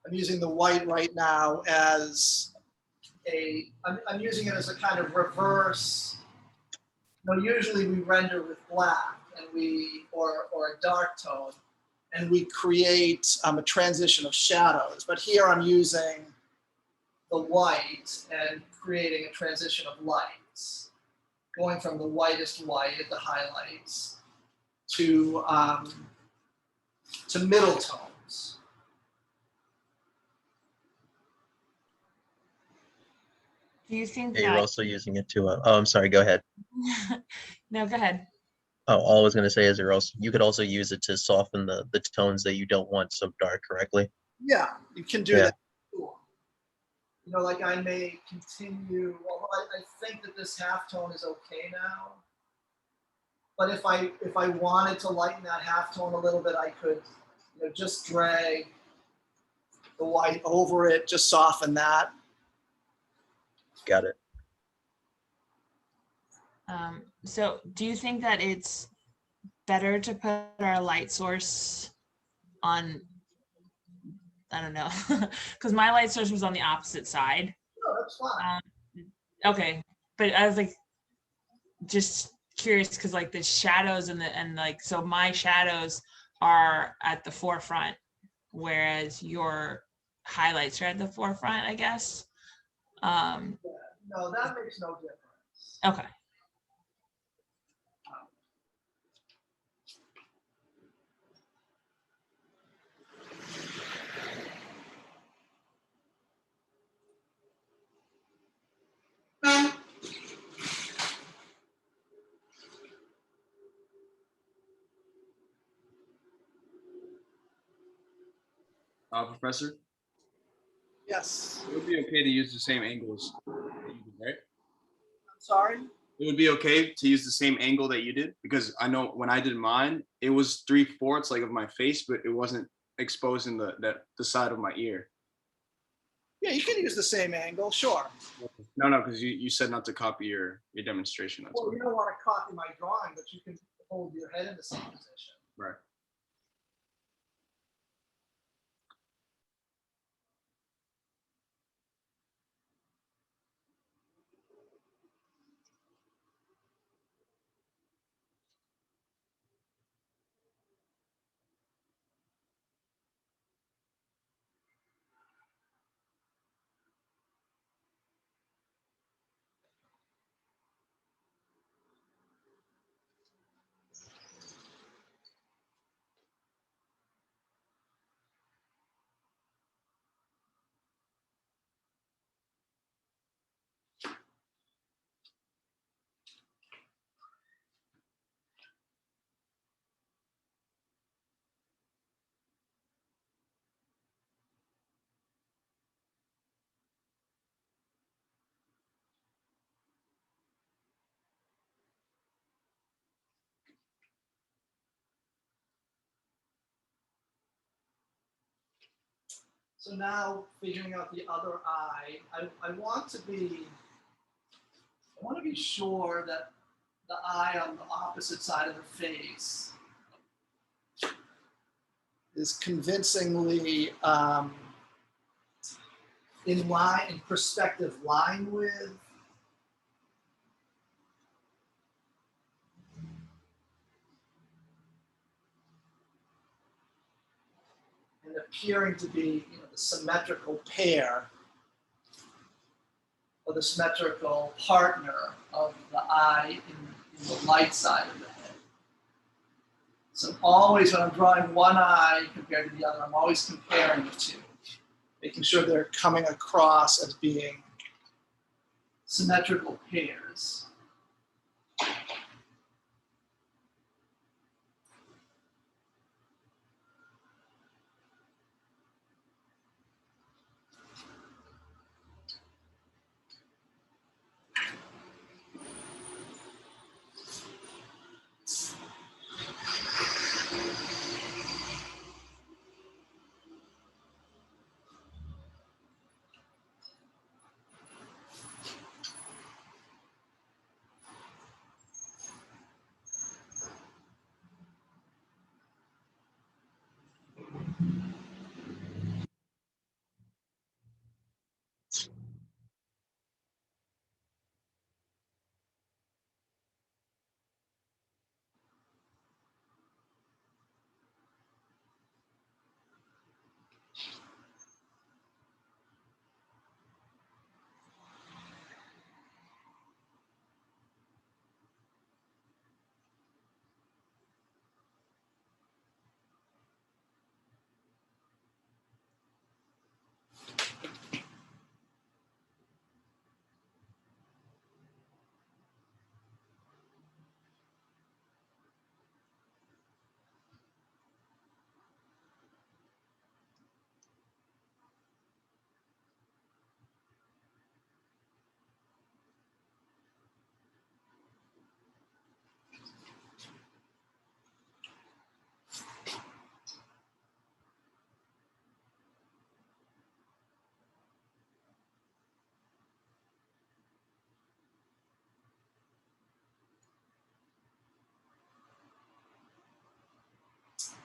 [SPEAKER 1] I'm using the white right now as I'm using it as a kind of reverse. You know, usually we render with black and or a dark tone, and we create a transition of shadows. But here I'm using the white and creating a transition of lights, going from the whitest white at the highlights to middle tones.
[SPEAKER 5] Do you think
[SPEAKER 8] Yeah, you're
[SPEAKER 5] that?
[SPEAKER 8] also using it to, oh, I'm sorry, go ahead.
[SPEAKER 5] No, go ahead.
[SPEAKER 8] Oh, all I was gonna say is you could also use it to soften the tones that you don't want so dark correctly.
[SPEAKER 1] Yeah, you can do
[SPEAKER 8] Yeah.
[SPEAKER 1] that. Cool. You know, like I may continue, although I think that this halftone is okay now. But if I wanted to lighten that halftone a little bit, I could, you know, just drag the white over it, just soften that.
[SPEAKER 8] Got it.
[SPEAKER 5] So do you think that it's better to put our light source on, I don't know, because my light source was on the opposite side.
[SPEAKER 1] No, that's fine.
[SPEAKER 5] Okay, but I was like, just curious because like the shadows and like, so my shadows are at the forefront, whereas your highlights are at the forefront, I guess.
[SPEAKER 1] No, that makes no difference.
[SPEAKER 5] Okay.
[SPEAKER 9] Professor,
[SPEAKER 1] Yes.
[SPEAKER 9] it would be okay to use the same angles, that you did, right?
[SPEAKER 1] I'm sorry.
[SPEAKER 9] It would be okay to use the same angle that you did, because I know when I did mine, it was 3/4 like of my face, but it wasn't exposing the side of my ear.
[SPEAKER 1] Yeah, you can use the same angle, sure.
[SPEAKER 9] No, because you said not to copy your demonstration. That's
[SPEAKER 1] Well,
[SPEAKER 9] why.
[SPEAKER 1] you don't want to copy my drawing, but you can hold your head in the same position.
[SPEAKER 9] Right.
[SPEAKER 1] So now figuring out the other eye, I want to be sure that the eye on the opposite side of the face is convincingly in perspective line with and appearing to be, you know, the symmetrical pair or the symmetrical partner of the eye in the light side of the head. So always when I'm drawing one eye compared to the other, I'm always comparing the two, making sure they're coming across as being symmetrical pairs.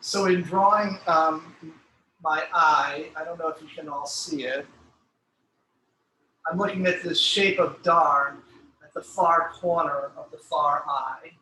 [SPEAKER 1] So in drawing my eye, I don't know if you can all see it. I'm looking at this shape of dark at the far corner of the far eye.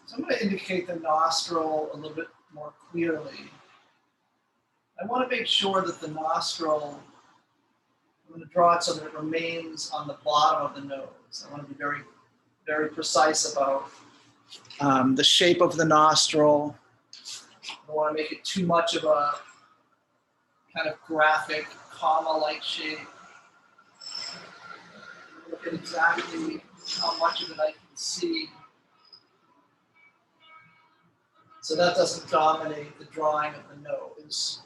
[SPEAKER 1] So I'm going to indicate the nostril a little bit more clearly. I want to make sure that the nostril, I'm going to draw it so that it remains on the bottom of the nose. I want to be very, very precise about the shape of the nostril. I don't want to make it too much of a kind of graphic, comma-like shape. Look at exactly how much of it I can see. So that doesn't dominate the drawing of the nose.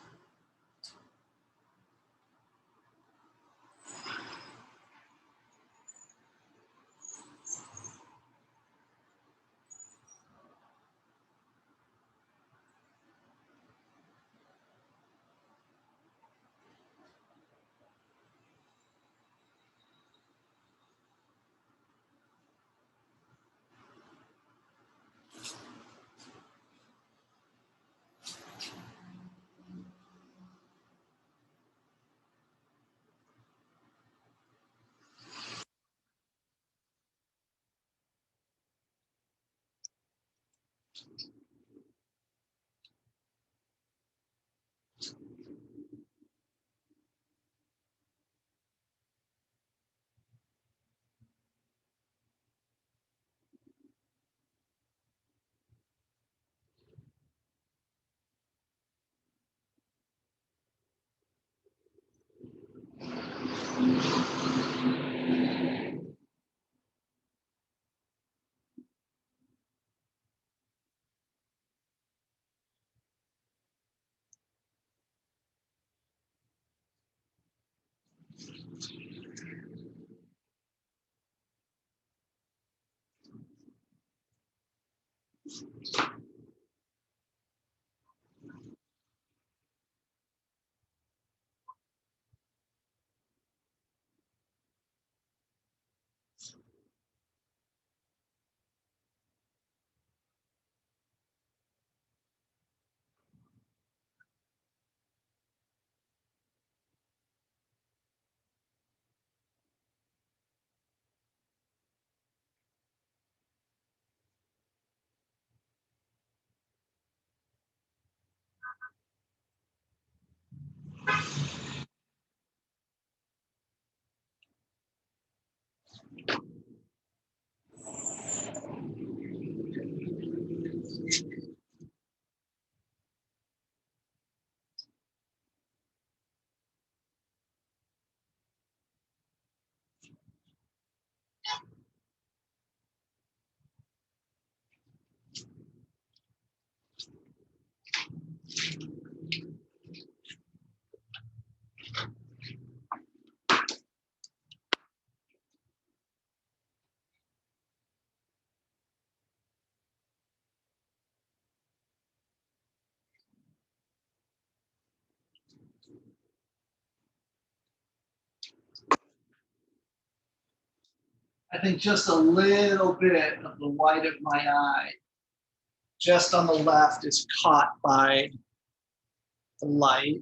[SPEAKER 1] I think just a little bit of the white of my eye, just on the left, is caught by the light.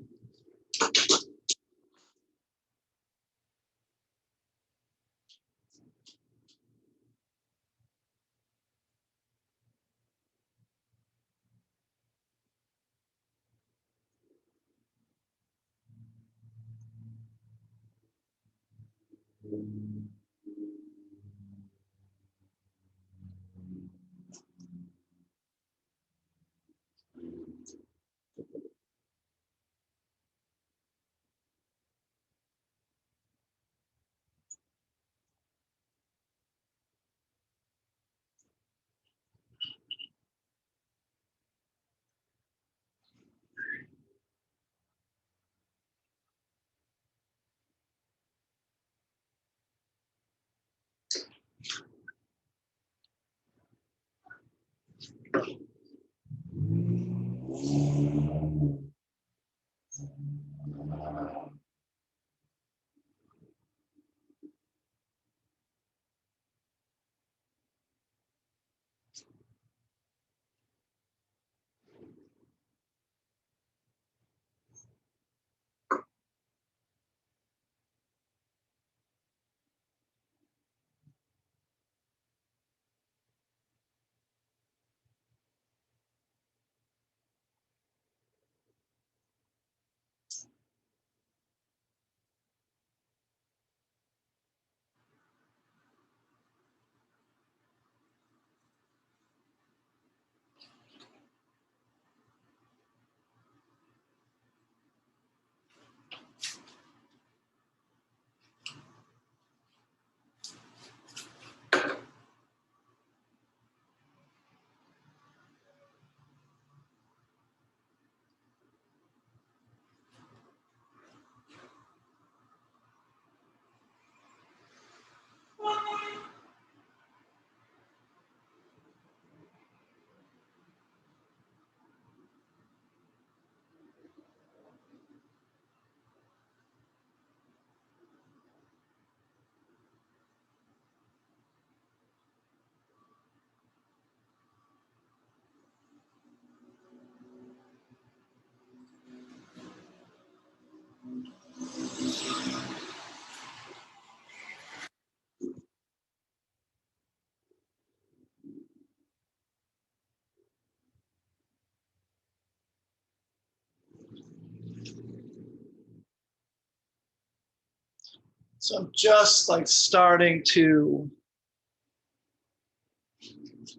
[SPEAKER 1] So I'm just like starting to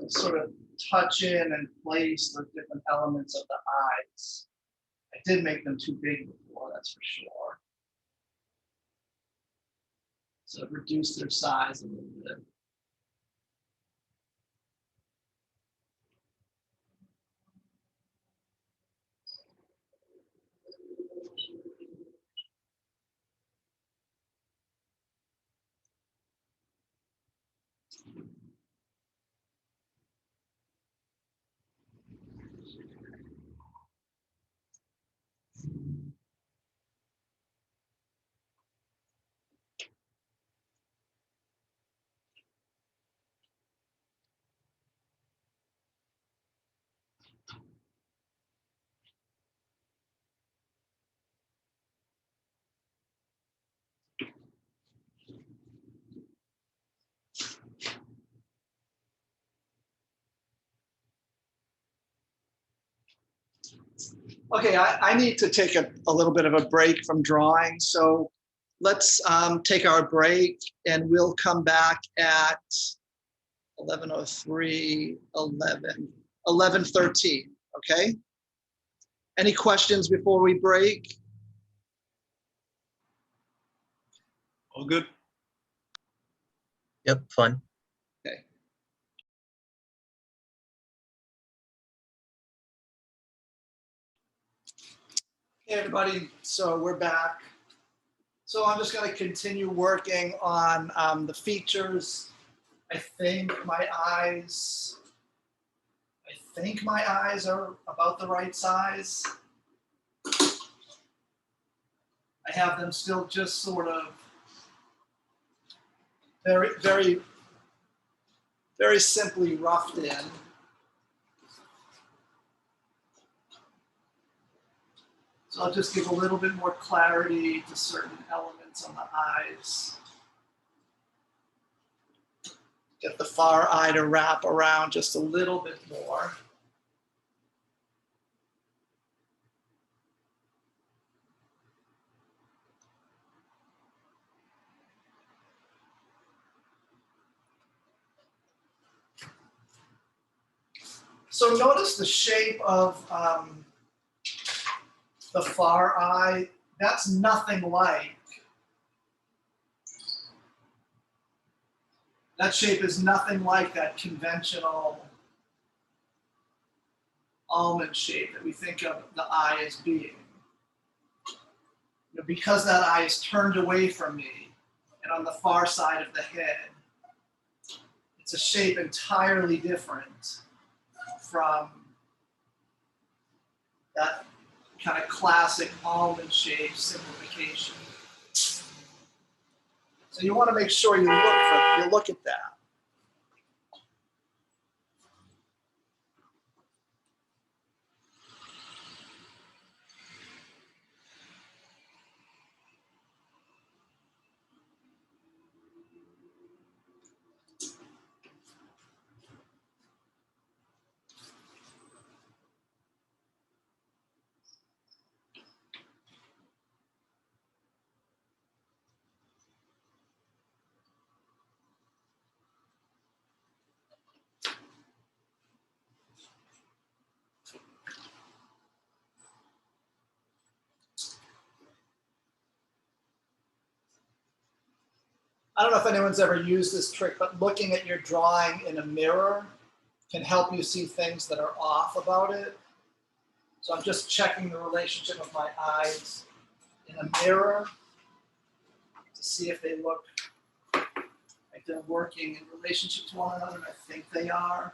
[SPEAKER 1] sort of touch in and place the different elements of the eyes. I did make them too big before, that's for sure. So I've reduced their size a little bit. Okay, I need to take a little bit of a break from drawing. So let's take our break and we'll come back at 11:03, 11:13, okay? Any questions before we break?
[SPEAKER 9] All good.
[SPEAKER 8] Yep, fun.
[SPEAKER 1] Okay. Hey, everybody, so we're back. So I'm just gonna continue working on the features. I think my eyes are about the right size. I have them still just sort of very, very, very simply roughed in. So I'll just give a little bit more clarity to certain elements on the eyes. Get the far eye to wrap around just a little bit more. So notice the shape of the far eye. That's nothing like, that shape is nothing like that conventional almond shape that we think of the eye as being. Because that eye is turned away from me and on the far side of the head, it's a shape entirely different from that kind of classic almond shape simplification. So you want to make sure you look at that. I don't know if anyone's ever used this trick, but looking at your drawing in a mirror can help you see things that are off about it. So I'm just checking the relationship of my eyes in a mirror to see if they look like they're working in relationship to one another, and I think they are.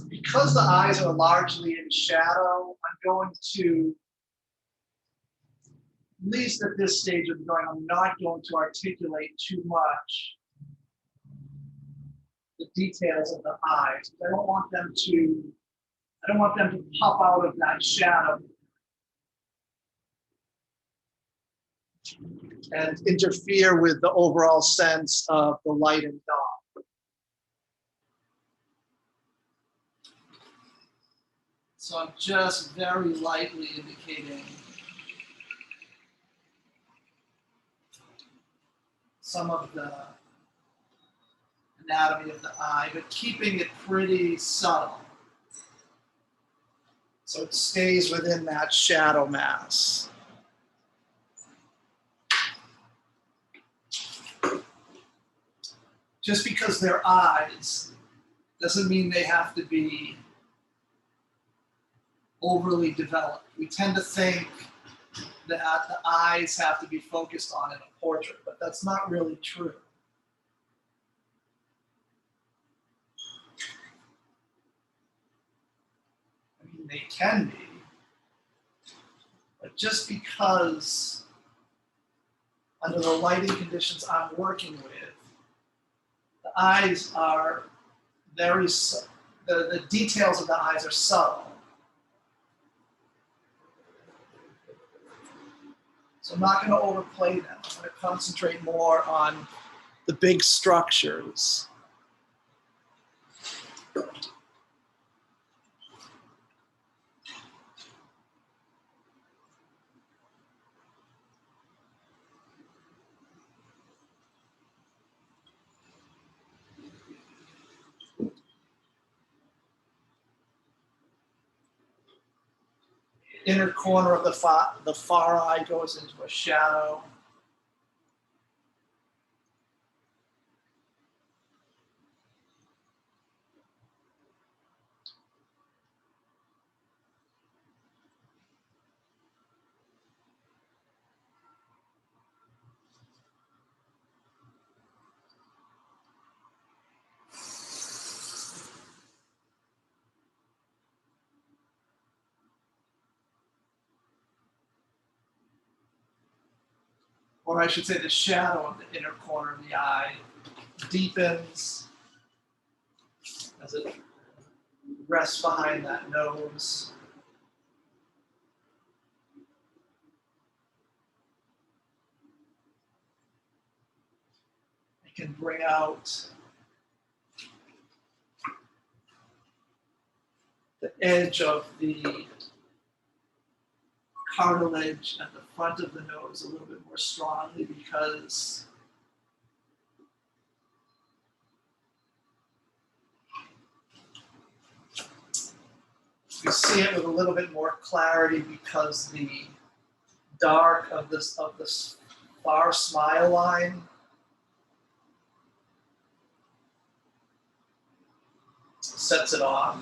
[SPEAKER 1] because the eyes are largely in shadow, I'm going to, at least at this stage of the drawing, I'm not going to articulate too much the details of the eyes. I don't want them to pop out of that shadow and interfere with the overall sense of the light and dark. So I'm just very lightly indicating some of the anatomy of the eye, but keeping it pretty subtle. So it stays within that shadow mass. Just because they're eyes doesn't mean they have to be overly developed. We tend to think that the eyes have to be focused on in a portrait, but that's not really true. I mean, they can be, but just because under the lighting conditions I'm working with, the eyes are the details of the eyes are subtle. So I'm not going to overplay them. I'm going to concentrate more on the big structures. Inner corner of the far eye goes into a shadow. Or I should say the shadow of the inner corner of the eye deepens as it rests behind that nose. It can bring out the edge of the cartilage at the front of the nose a little bit more strongly because you see it with a little bit more clarity because the dark of this far smile line sets it off.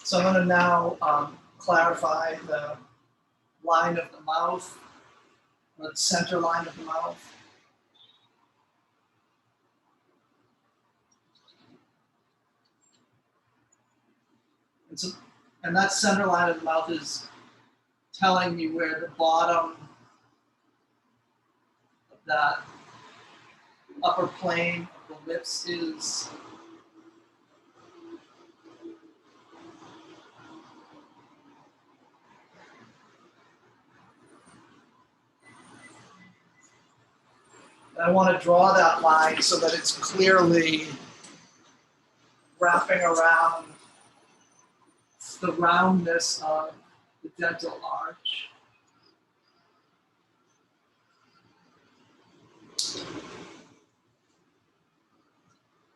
[SPEAKER 1] So I'm gonna now clarify the line of the mouth, the center line of the mouth. And that center line of the mouth is telling me where the bottom of that upper plane of the lips is. And I want to draw that line so that it's clearly wrapping around the roundness of the dental arch.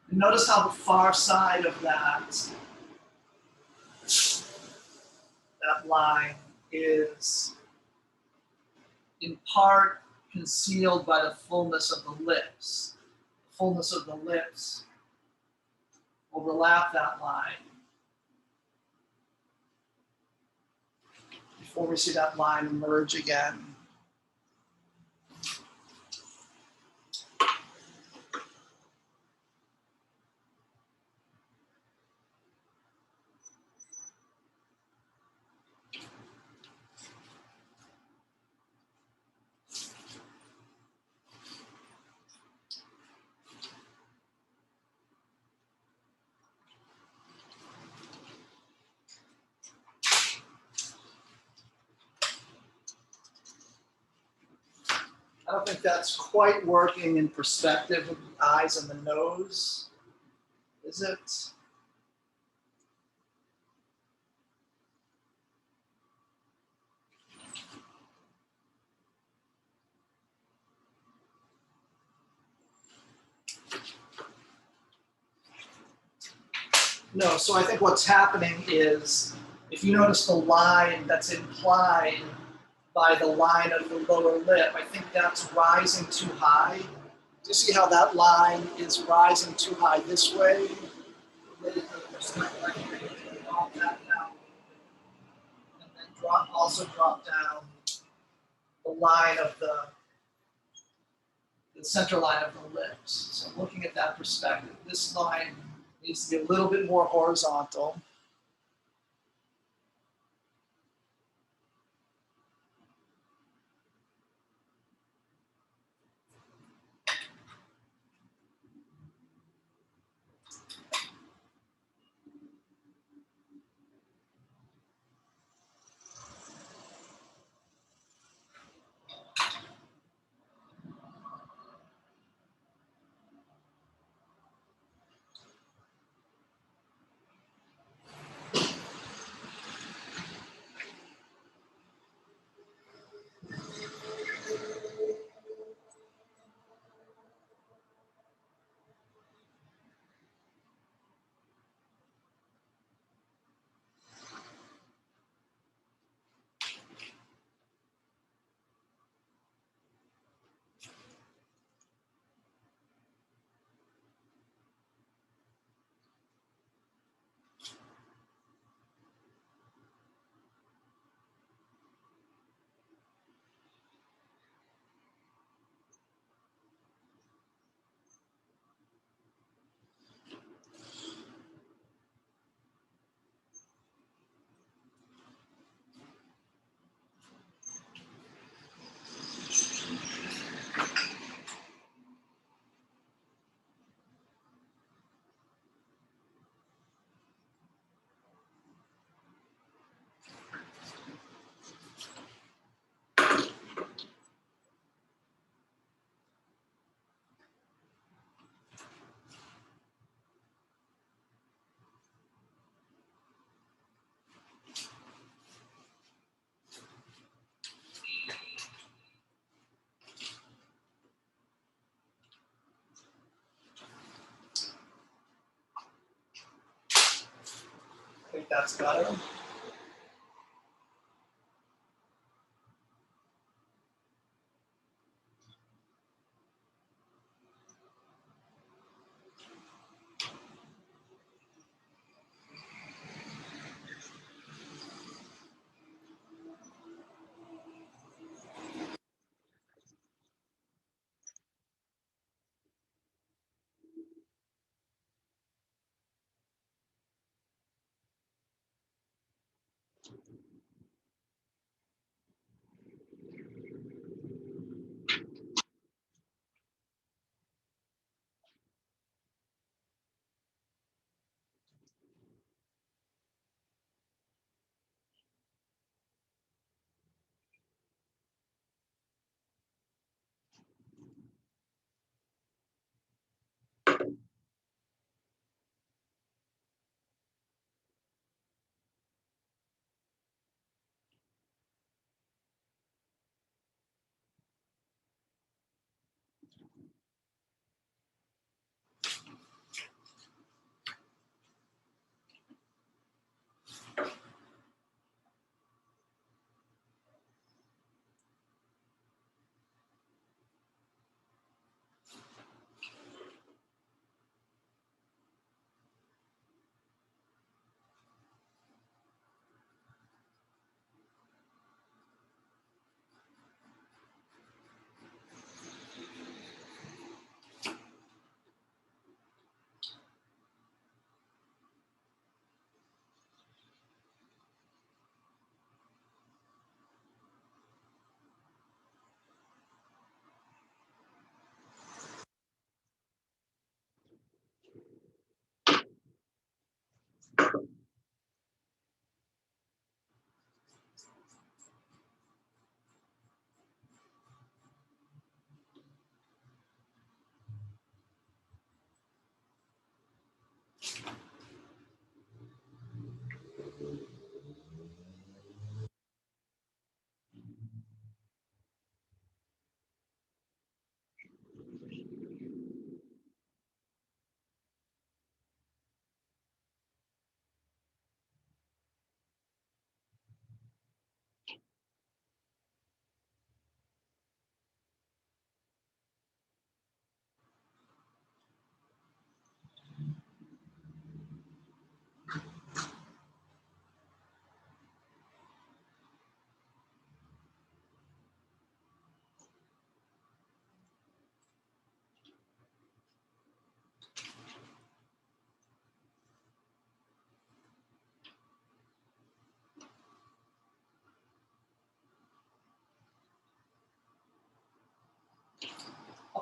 [SPEAKER 1] And notice how the far side of that line is in part concealed by the fullness of the lips. The fullness of the lips overlap that line before we see that line emerge again. I don't think that's quite working in perspective of the eyes and the nose, is it? No, so I think what's happening is, if you notice the line that's implied by the line of the lower lip, I think that's rising too high. Do you see how that line is rising too high this way? Drop that down. And then also drop down the line of the center line of the lips. So looking at that perspective, this line needs to be a little bit more horizontal. I think that's better.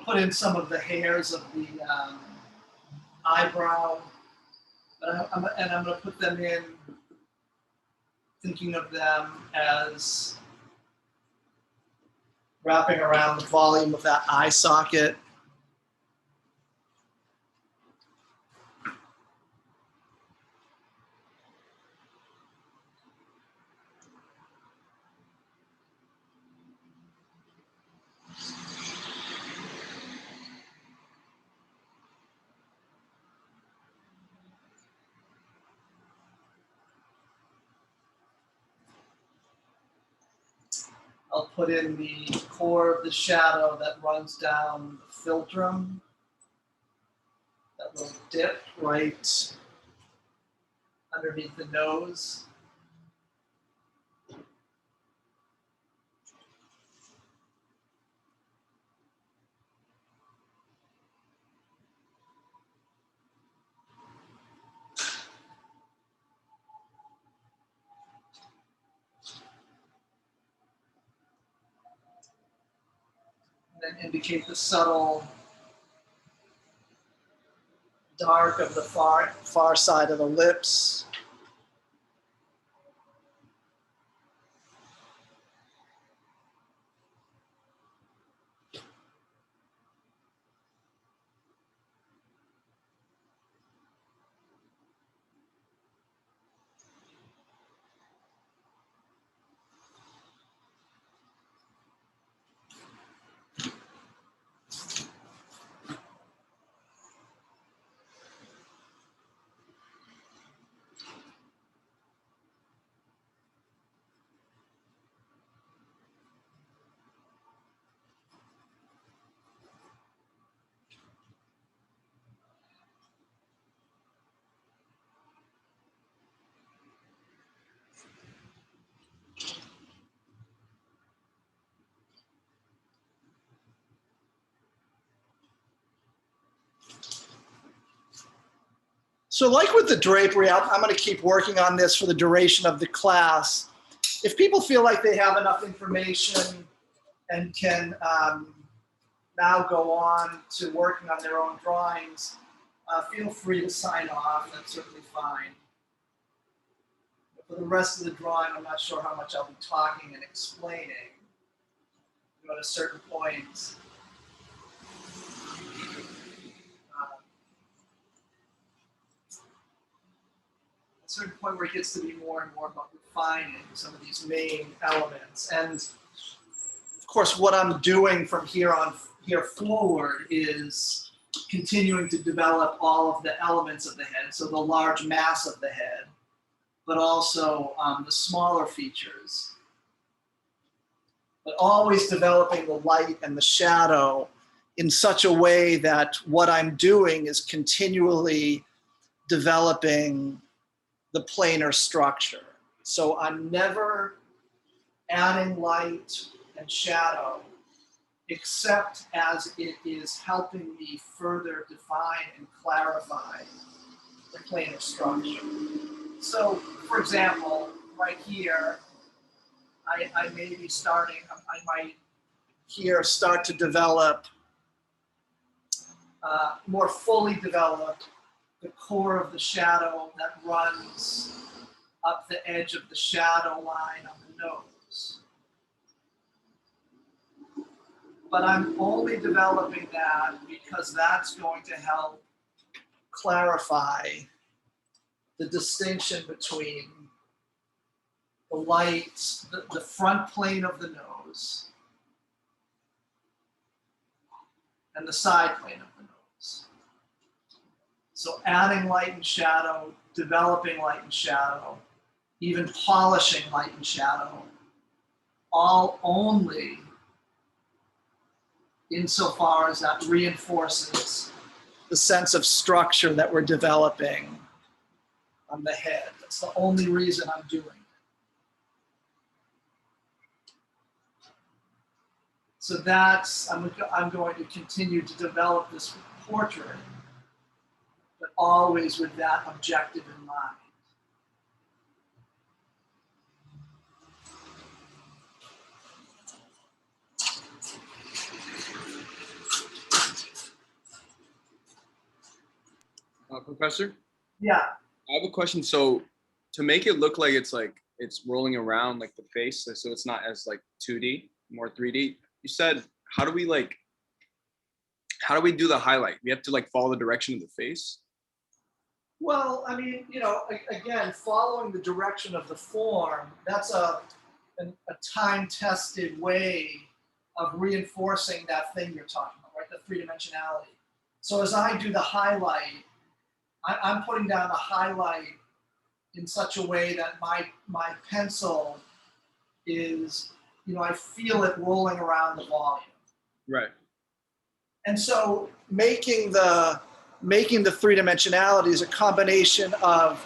[SPEAKER 1] put in some of the hairs of the eyebrow, but I'm going to put them in thinking of them as wrapping around the volume of that eye socket. I'll put in the core of the shadow that runs down the philtrum. That little dip right underneath the nose. And then indicate the subtle dark of the far side of the lips. So like with the drapery, I'm going to keep working on this for the duration of the class. If people feel like they have enough information and can now go on to working on their own drawings, feel free to sign off. That's certainly fine. But for the rest of the drawing, I'm not sure how much I'll be talking and explaining. At a certain point, where it gets to be more and more about refining some of these main elements. And of course, what I'm doing from here forward is continuing to develop all of the elements of the head. So the large mass of the head, but also the smaller features. But always developing the light and the shadow in such a way that what I'm doing is continually developing the planar structure. So I'm never adding light and shadow except as it is helping me further define and clarify the planar structure. So for example, right here, I may be starting, I might here start to develop, more fully develop the core of the shadow that runs up the edge of the shadow line on the nose. But I'm only developing that because that's going to help clarify the distinction between the light, the front plane of the nose and the side plane of the nose. So adding light and shadow, developing light and shadow, even polishing light and shadow, all only insofar as that reinforces the sense of structure that we're developing on the head. That's the only reason I'm doing it. So that's, I'm going to continue to develop this portrait, but always with that objective in mind.
[SPEAKER 9] Professor,
[SPEAKER 1] Yeah.
[SPEAKER 9] I have a question. So to make it look like it's rolling around like the face, so it's not as like 2D, more 3D. You said, how do we do the highlight? We have to like follow the direction of the face.
[SPEAKER 1] Well, I mean, again, following the direction of the form, that's a time-tested way of reinforcing that thing you're talking about, right? The three-dimensionality. So as I do the highlight, I'm putting down the highlight in such a way that my pencil is, I feel it rolling around the volume.
[SPEAKER 9] Right.
[SPEAKER 1] And so making the three-dimensionality is a combination of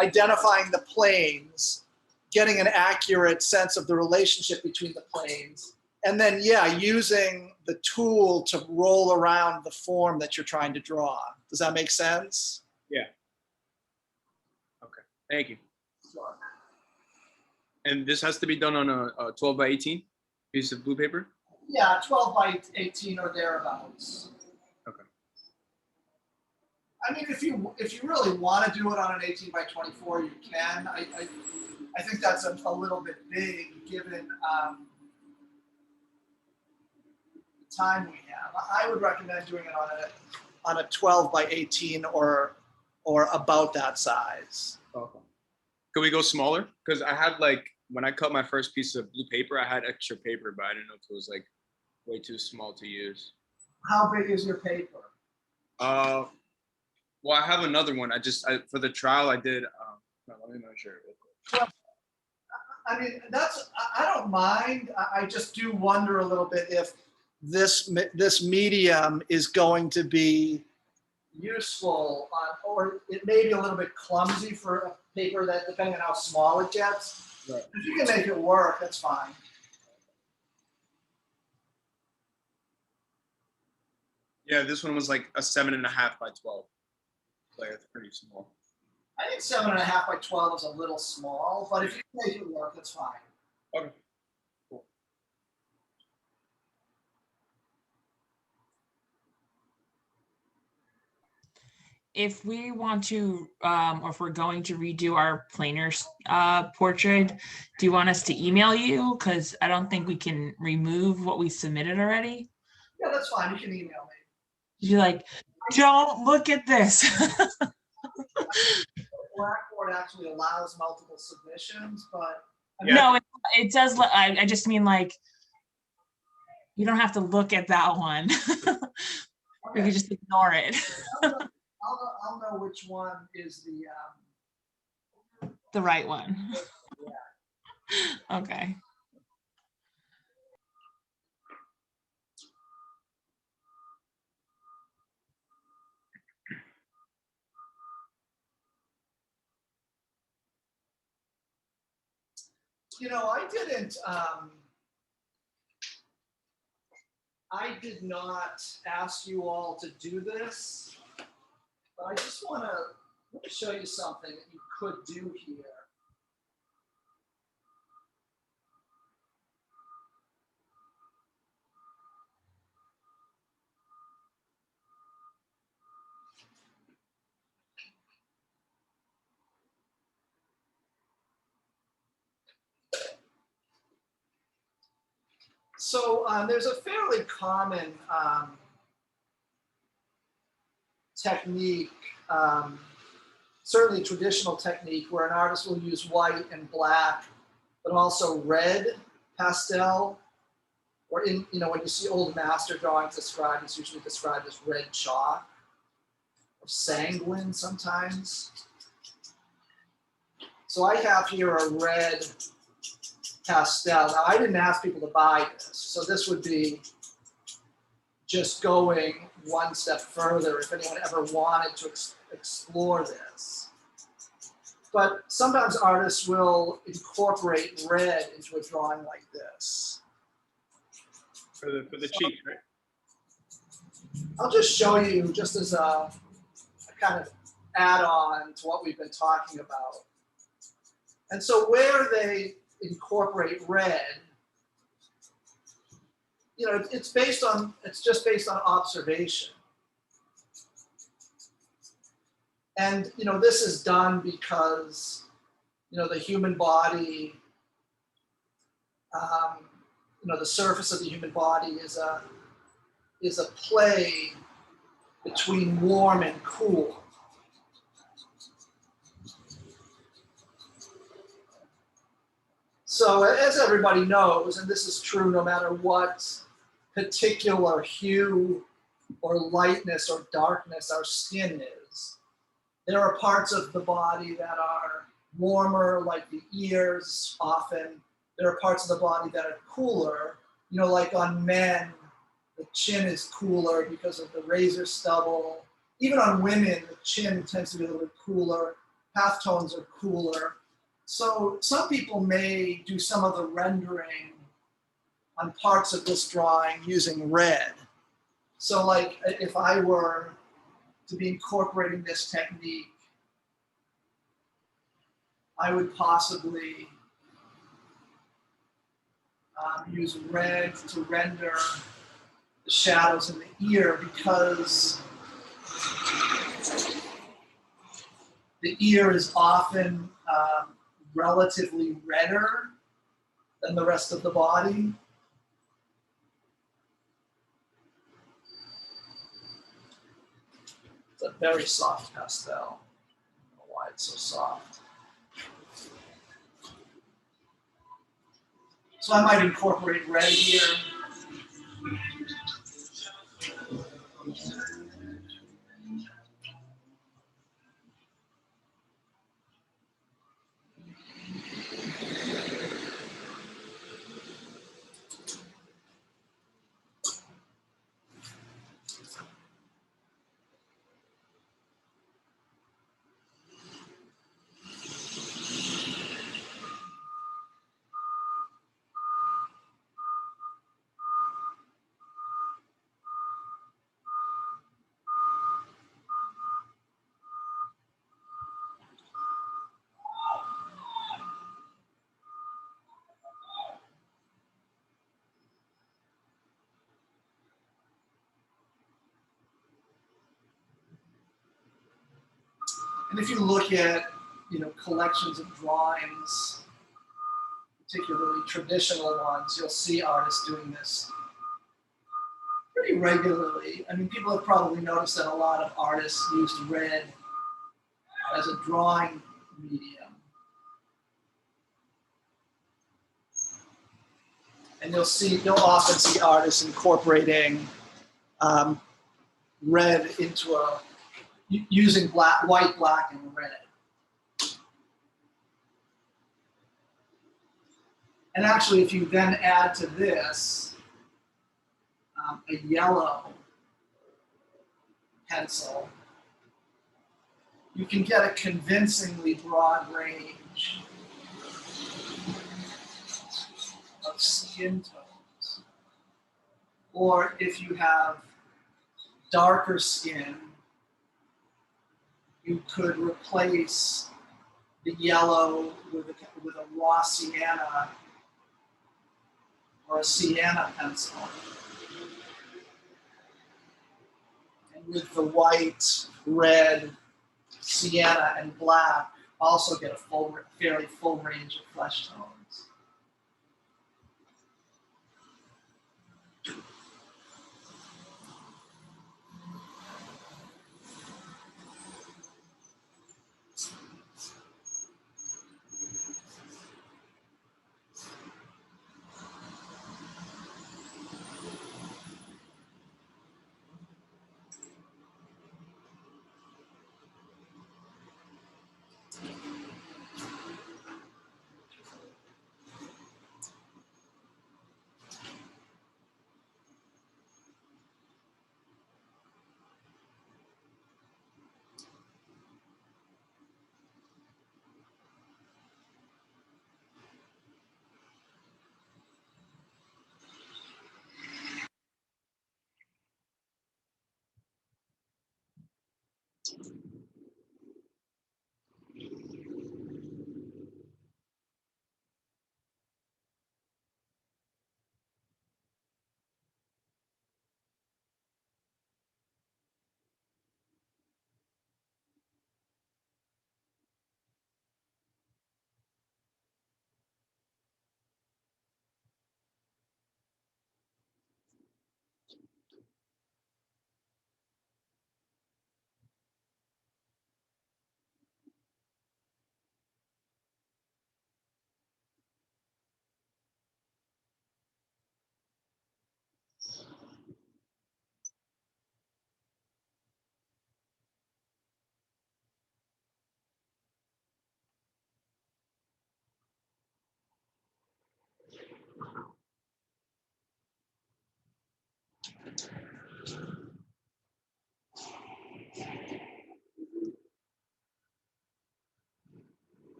[SPEAKER 1] identifying the planes, getting an accurate sense of the relationship between the planes, and then, using the tool to roll around the form that you're trying to draw. Does that make sense?
[SPEAKER 9] Yeah. Okay. Thank you.
[SPEAKER 1] Sure.
[SPEAKER 9] And this has to be done on a 12 by 18 piece of blue paper?
[SPEAKER 1] Yeah, 12 by 18 or thereabouts.
[SPEAKER 9] Okay.
[SPEAKER 1] I mean, if you really want to do it on an 18 by 24, you can. I think that's a little bit big given the time we have. I would recommend doing it on a 12 by 18 or about that size.
[SPEAKER 9] Okay. Could we go smaller? Because I had when I cut my first piece of blue paper, I had extra paper, but I didn't know if it was way too small to use.
[SPEAKER 1] How big is your paper?
[SPEAKER 9] Well, I have another one. For the trial I did. No, let me measure it real quick.
[SPEAKER 1] I mean, I don't mind. I just do wonder a little bit if this medium is going to be useful or it may be a little bit clumsy for a paper that, depending on how small it gets.
[SPEAKER 9] Right.
[SPEAKER 1] If you can make it work, that's fine.
[SPEAKER 9] Yeah, this one was like a 7.5 by 12. It's pretty small.
[SPEAKER 1] I think 7.5 by 12 is a little small, but if you can make it work, that's fine.
[SPEAKER 9] Okay. Cool.
[SPEAKER 5] If we want to, or if we're going to redo our planar portrait, do you want us to email you? Because I don't think we can remove what we submitted already.
[SPEAKER 1] Yeah, that's fine. You can email me.
[SPEAKER 5] You're like, don't look at this.
[SPEAKER 1] Blackboard actually allows multiple submissions, but
[SPEAKER 9] Yeah.
[SPEAKER 5] No, it does. I just mean you don't have to look at that one. We can just ignore it.
[SPEAKER 1] I'll know which one is
[SPEAKER 5] The right one. Okay.
[SPEAKER 1] I did not ask you all to do this, but I just want to show you something that you could do here. So there's a fairly common technique, certainly traditional technique, where an artist will use white and black, but also red pastel, or when you see old master drawings described, it's usually described as red chalk, or sanguine sometimes. So I have here a red pastel. Now, I didn't ask people to buy this, so this would be just going one step further if anyone ever wanted to explore this. But sometimes artists will incorporate red into a drawing like this.
[SPEAKER 9] For the cheek, right?
[SPEAKER 1] I'll just show you just as a kind of add-on to what we've been talking about. And so where they incorporate red, it's just based on observation. And, this is done because, the human body, the surface of the human body is a play between warm and cool. So as everybody knows, and this is true no matter what particular hue or lightness or darkness our skin is, there are parts of the body that are warmer, like the ears often. There are parts of the body that are cooler, like on men, the chin is cooler because of the razor stubble. Even on women, the chin tends to be a little bit cooler. Halftones are cooler. So some people may do some of the rendering on parts of this drawing using red. So like if I were to be incorporating this technique, I would possibly use red to render the shadows in the ear, because the ear is often relatively redder than the rest of the body. It's a very soft pastel. I don't know why it's so soft. So I might incorporate red here. And if you look at, collections of drawings, particularly traditional ones, you'll see artists doing this pretty regularly. I mean, people have probably noticed that a lot of artists used red as a drawing medium. And you'll often see artists incorporating red into using white, black, and red. And actually, if you then add to this a yellow pencil, you can get a convincingly broad range of skin tones. Or if you have darker skin, you could replace the yellow with a raw sienna or a sienna pencil. And with the white, red, sienna, and black, also get a fairly full range of flesh tones.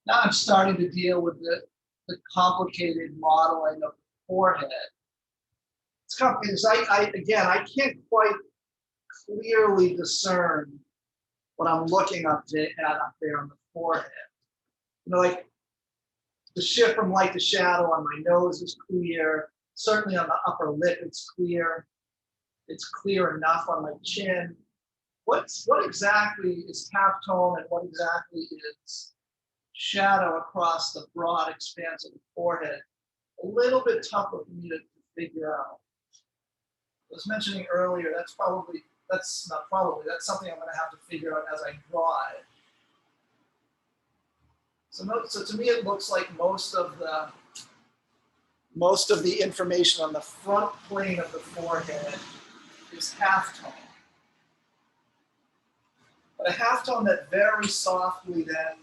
[SPEAKER 1] Now I'm starting to deal with the complicated modeling of the forehead. It's complicated because I can't quite clearly discern what I'm looking up there on the forehead. You know, like the shift from light to shadow on my nose is clear. Certainly on the upper lip, it's clear. It's clear enough on my chin. What exactly is halftone and what exactly is shadow across the broad expanse of the forehead? A little bit tougher for me to figure out. I was mentioning earlier, that's something I'm going to have to figure out as I draw it. So to me, it looks like most of the information on the front plane of the forehead is halftone. But a halftone that very softly then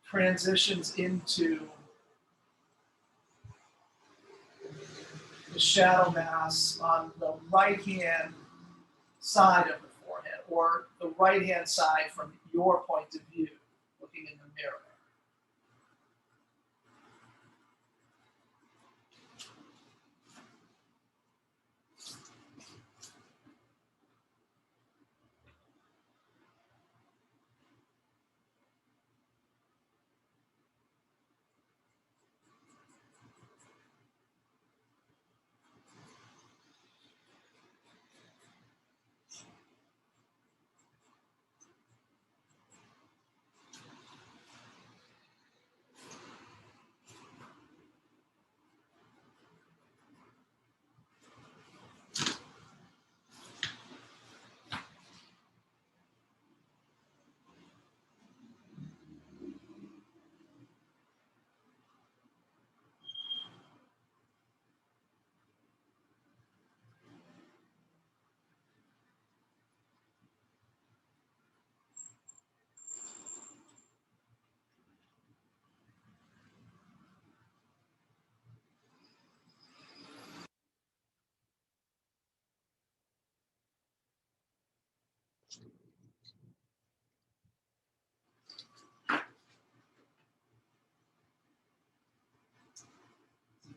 [SPEAKER 1] transitions into the shadow mass on the right-hand side of the forehead, or the right-hand side from your point of view, looking in the mirror.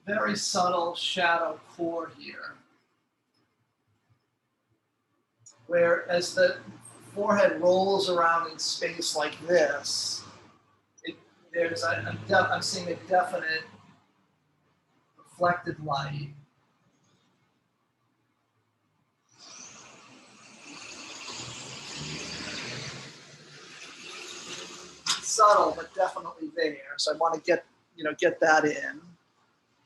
[SPEAKER 1] Very subtle shadow core here, where as the forehead rolls around in space like this, I'm seeing a definite reflected light. Subtle, but definitely there. So I want to get that in,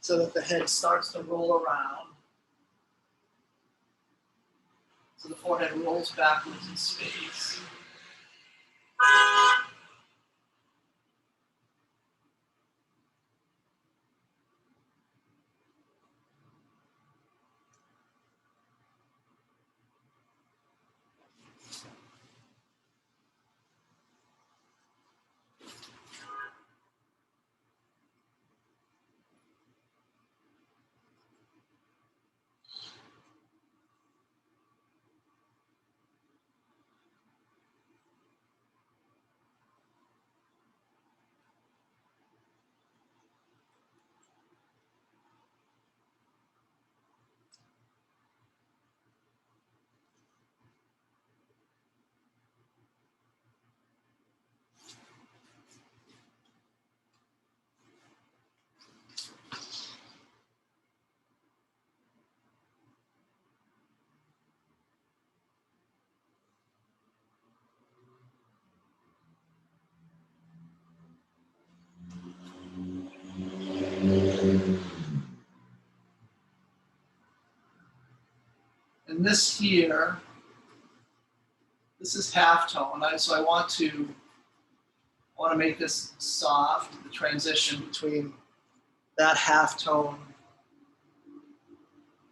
[SPEAKER 1] so that the head starts to roll around. So the forehead rolls backwards in space. And this here, this is halftone. So I want to make this soft, the transition between that halftone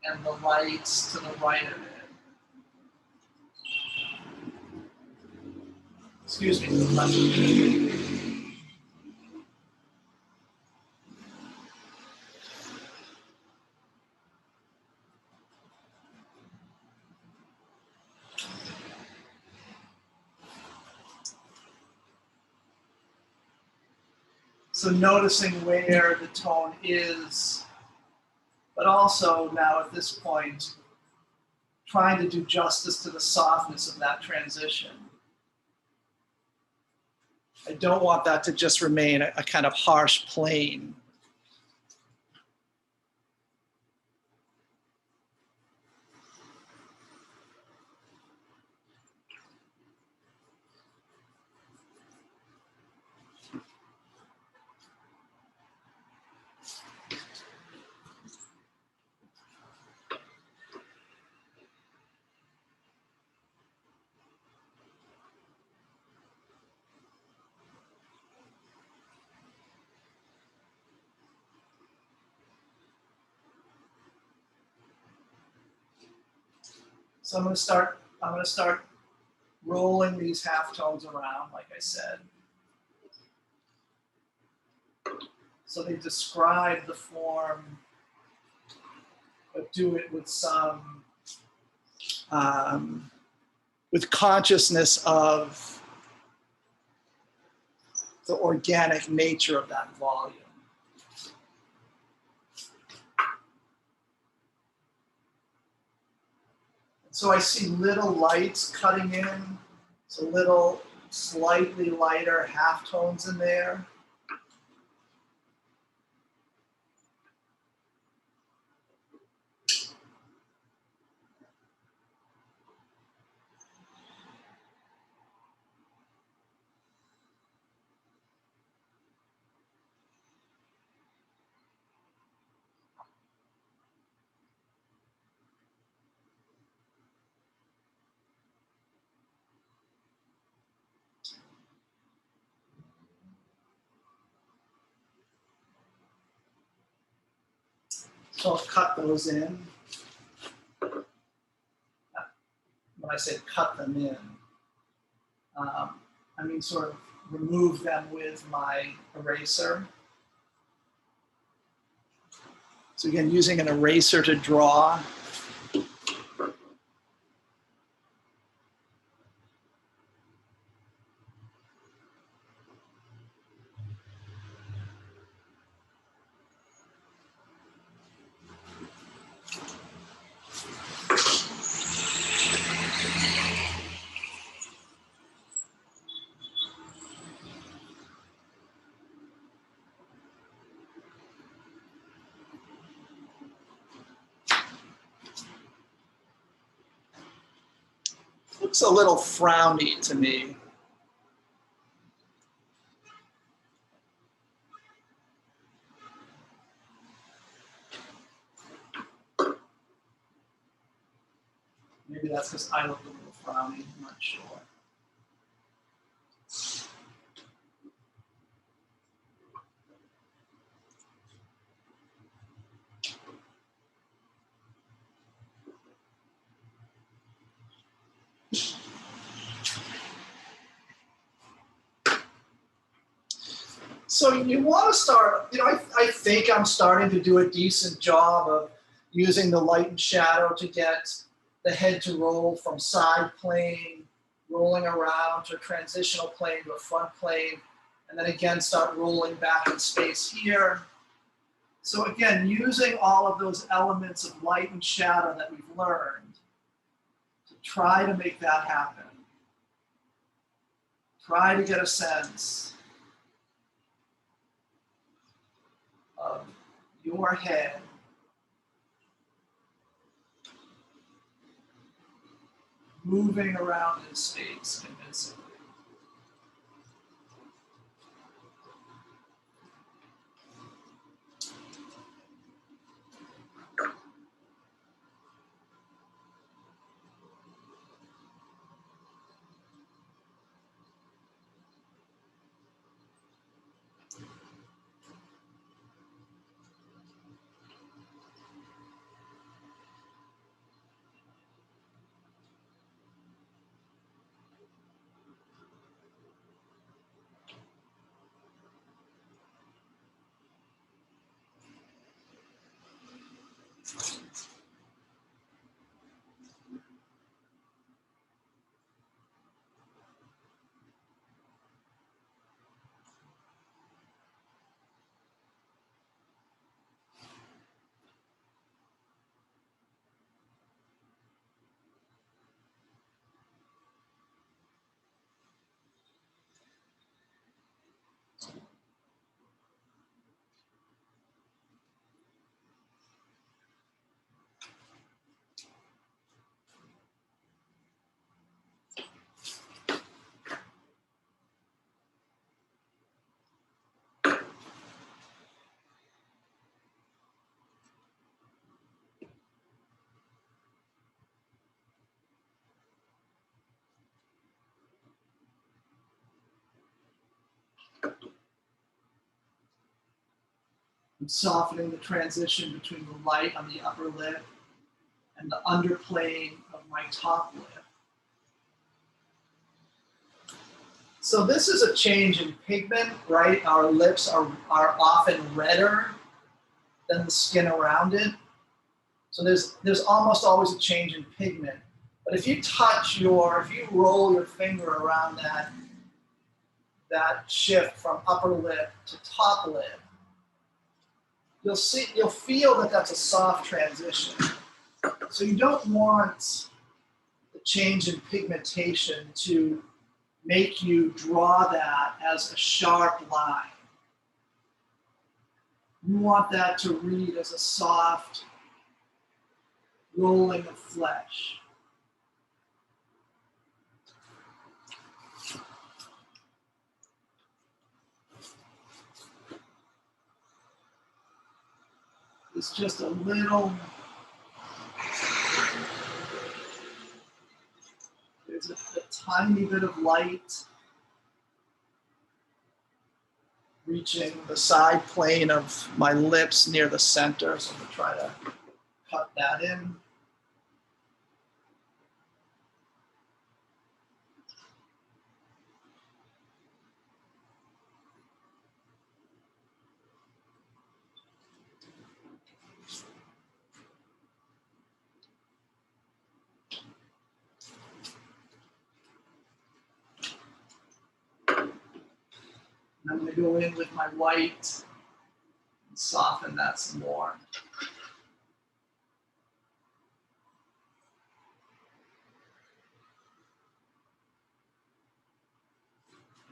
[SPEAKER 1] and the lights to the right of it. Excuse me, to the left of it. So noticing where the tone is, but also now at this point, trying to do justice to the softness of that transition. I don't want that to just remain a kind of harsh plane. So I'm going to start rolling these halftones around, like I said. So they describe the form, but do it with some, with consciousness of the organic nature of that volume. So I see little lights cutting in, so little slightly lighter halftones in there. So I'll cut those in. When I say cut them in, I mean sort of remove them with my eraser. So again, using an eraser to draw. Looks a little frowny to me. Maybe that's because I look a little frowny, I'm not sure. So you want to start, I think I'm starting to do a decent job of using the light and shadow to get the head to roll from side plane, rolling around to a transitional plane to a front plane, and then again start rolling back in space here. So again, using all of those elements of light and shadow that we've learned to try to make that happen. Try to get a sense of your head moving around in space convincingly. I'm softening the transition between the light on the upper lip and the underplaying of my top lip. So this is a change in pigment, right? Our lips are often redder than the skin around it. So there's almost always a change in pigment. But if you if you roll your finger around that shift from upper lip to top lip, you'll feel that that's a soft transition. So you don't want the change in pigmentation to make you draw that as a sharp line. You want that to read as a soft rolling of flesh. It's just a little, there's a tiny bit of light reaching the side plane of my lips near the center. So I'm gonna try to cut that in. And I'm going to go in with my white and soften that some more.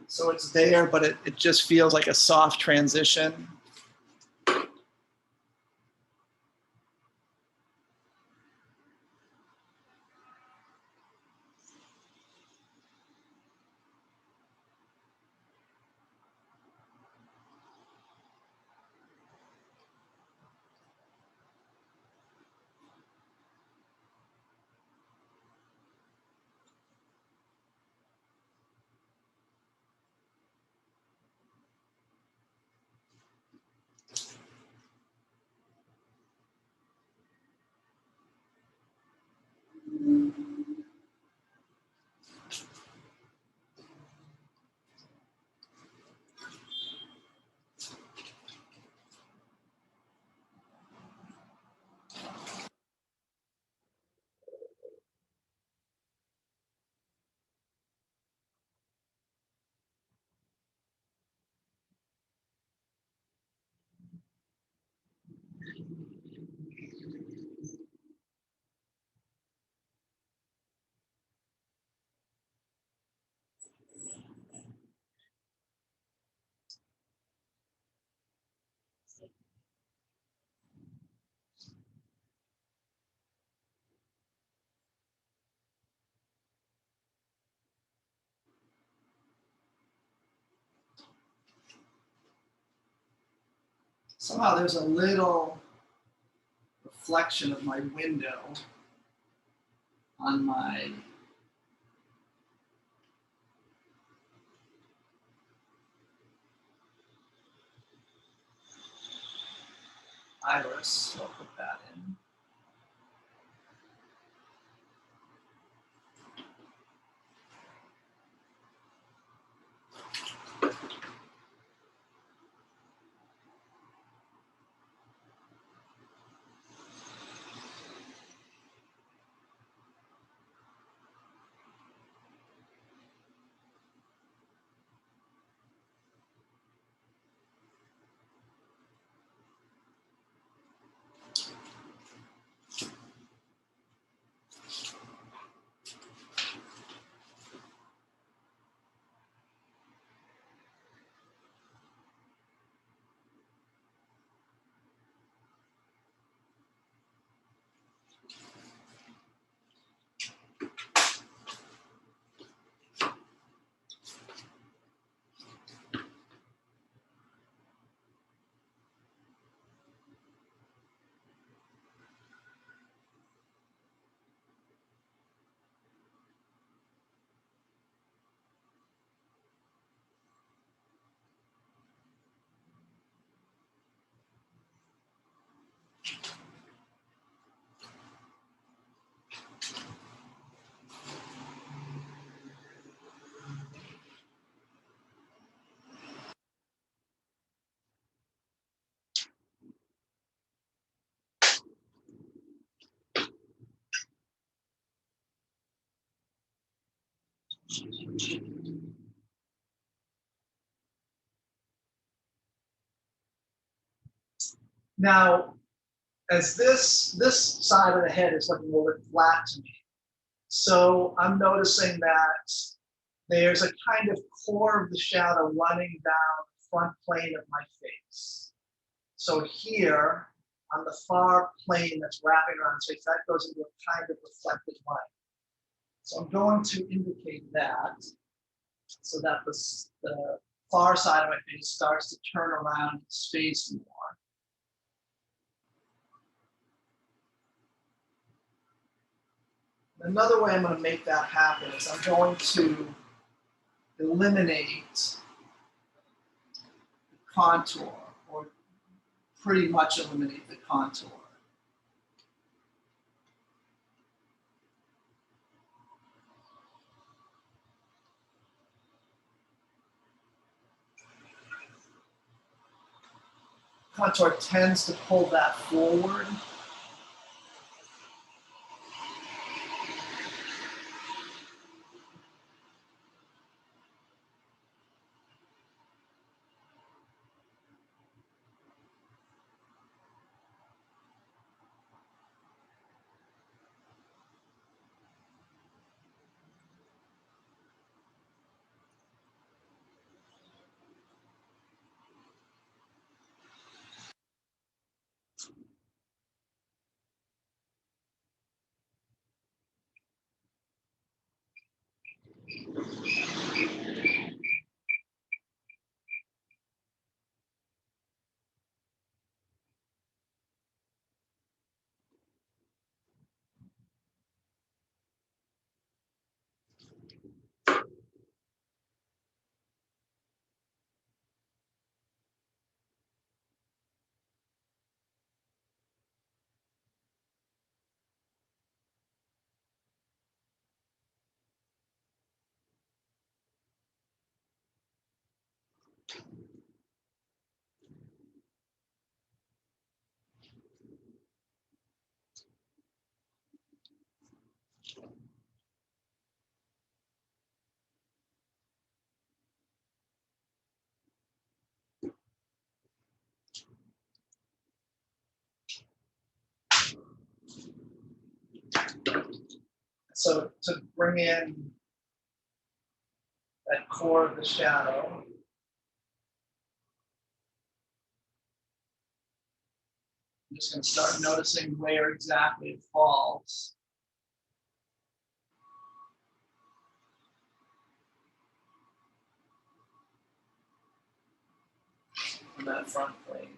[SPEAKER 1] So it's there, but it just feels like a soft transition. Somehow there's a little reflection of my window on my iris. So I'll put that in. Now, as this side of the head is looking a little bit flat to me, so I'm noticing that there's a kind of core of the shadow running down the front plane of my face. So here, on the far plane that's wrapping around his face, that goes into a kind of reflected light. So I'm going to indicate that so that the far side of my face starts to turn around his face more. Another way I'm going to make that happen is I'm going to eliminate the contour, or pretty much eliminate the contour. Contour tends to pull that forward. So to bring in that core of the shadow, I'm just going to start noticing where exactly it falls. On that front plane.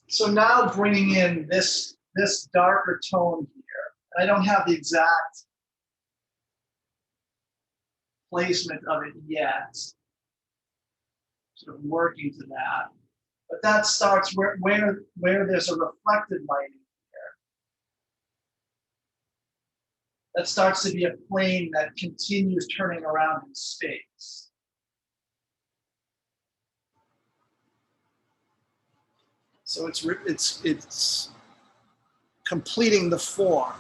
[SPEAKER 1] So now bringing in this darker tone here. I don't have the exact placement of it yet. Sort of working to that. But that starts where there's a reflected light in here. That starts to be a plane that continues turning around in space. So it's completing the form.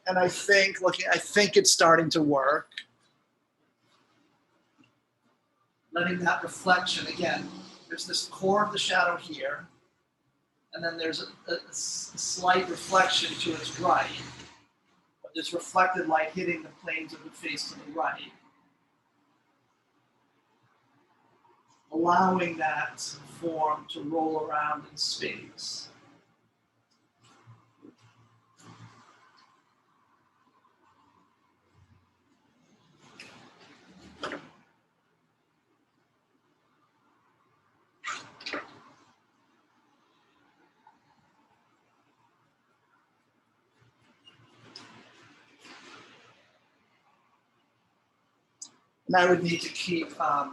[SPEAKER 1] And I think it's starting to work. Letting that reflection, again, there's this core of the shadow here, and then there's a slight reflection to its right. But this reflected light hitting the planes of the face to the right. Allowing that form to roll around in space. And I would need to keep I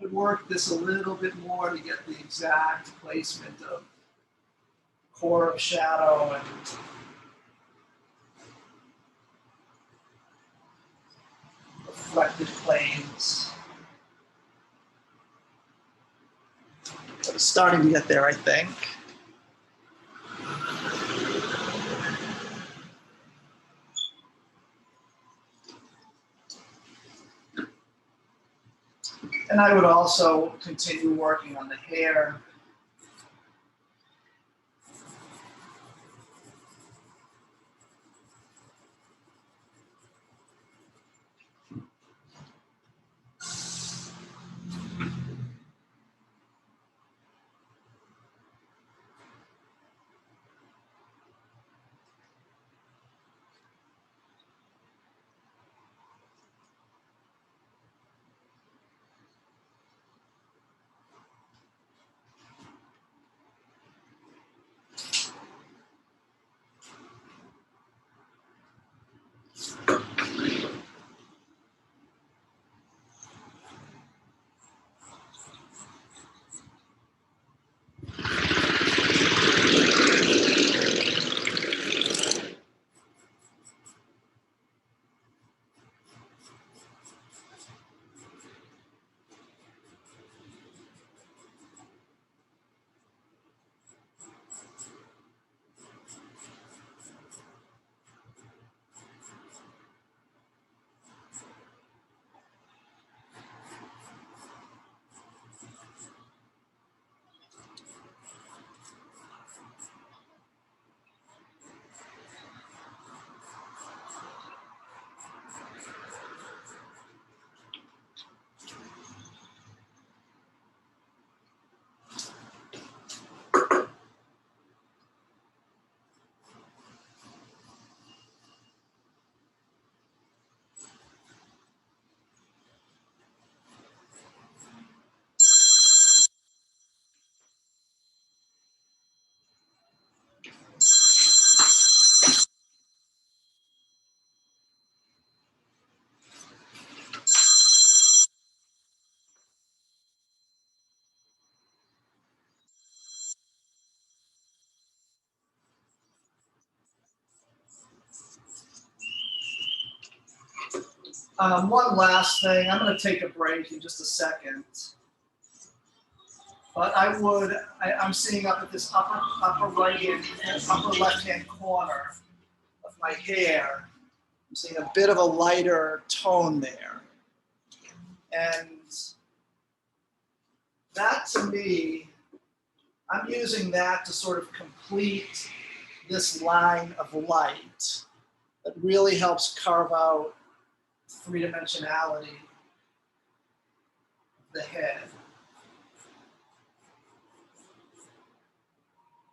[SPEAKER 1] would work this a little bit more to get the exact placement of core of shadow and reflected planes. But it's starting to get there, I think. And I would also continue working on the hair. One last thing, I'm going to take a break in just a second. But I'm seeing up at this upper left-hand corner of my hair, I'm seeing a bit of a lighter tone there. And that to me, I'm using that to sort of complete this line of light that really helps carve out three-dimensionality of the head.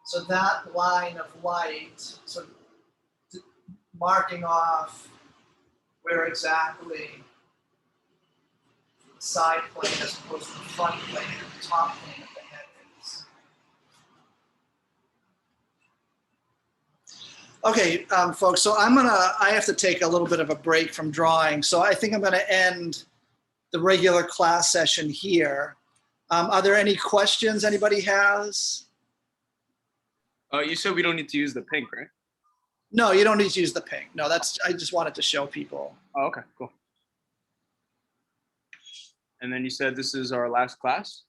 [SPEAKER 1] So that line of light, so marking off where exactly the side plane as opposed to the front plane and the top plane of the head is. Okay, folks, so I have to take a little bit of a break from drawing. So I think I'm gonna end the regular class session here. Are there any questions anybody has?
[SPEAKER 9] You said we don't need to use the pink, right?
[SPEAKER 1] No, you don't need to use the pink. No, I just wanted to show people.
[SPEAKER 9] Oh, okay, cool. And then you said this is our last class?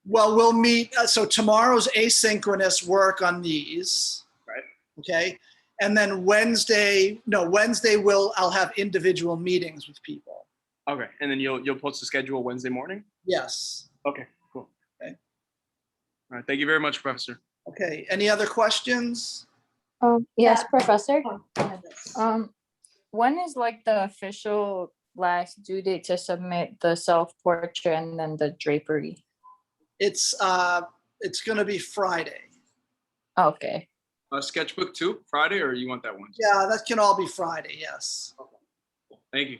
[SPEAKER 1] Well, we'll meet, so tomorrow's asynchronous work on these.
[SPEAKER 9] Right.
[SPEAKER 1] Okay, and then Wednesday I'll have individual meetings with people.
[SPEAKER 9] Okay, and then you'll post the schedule Wednesday morning?
[SPEAKER 1] Yes.
[SPEAKER 9] Okay, cool.
[SPEAKER 1] Okay.
[SPEAKER 9] All right, thank you very much, Professor.
[SPEAKER 1] Okay, any other questions?
[SPEAKER 2] Yes,
[SPEAKER 3] Yeah.
[SPEAKER 2] Professor.
[SPEAKER 3] Oh,
[SPEAKER 2] When is like the official last due date to submit the self-portrait and then the drapery?
[SPEAKER 1] It's gonna be Friday.
[SPEAKER 2] Okay.
[SPEAKER 9] Sketchbook 2, Friday, or you want that one?
[SPEAKER 1] Yeah, that can all be Friday, yes.
[SPEAKER 9] Thank you.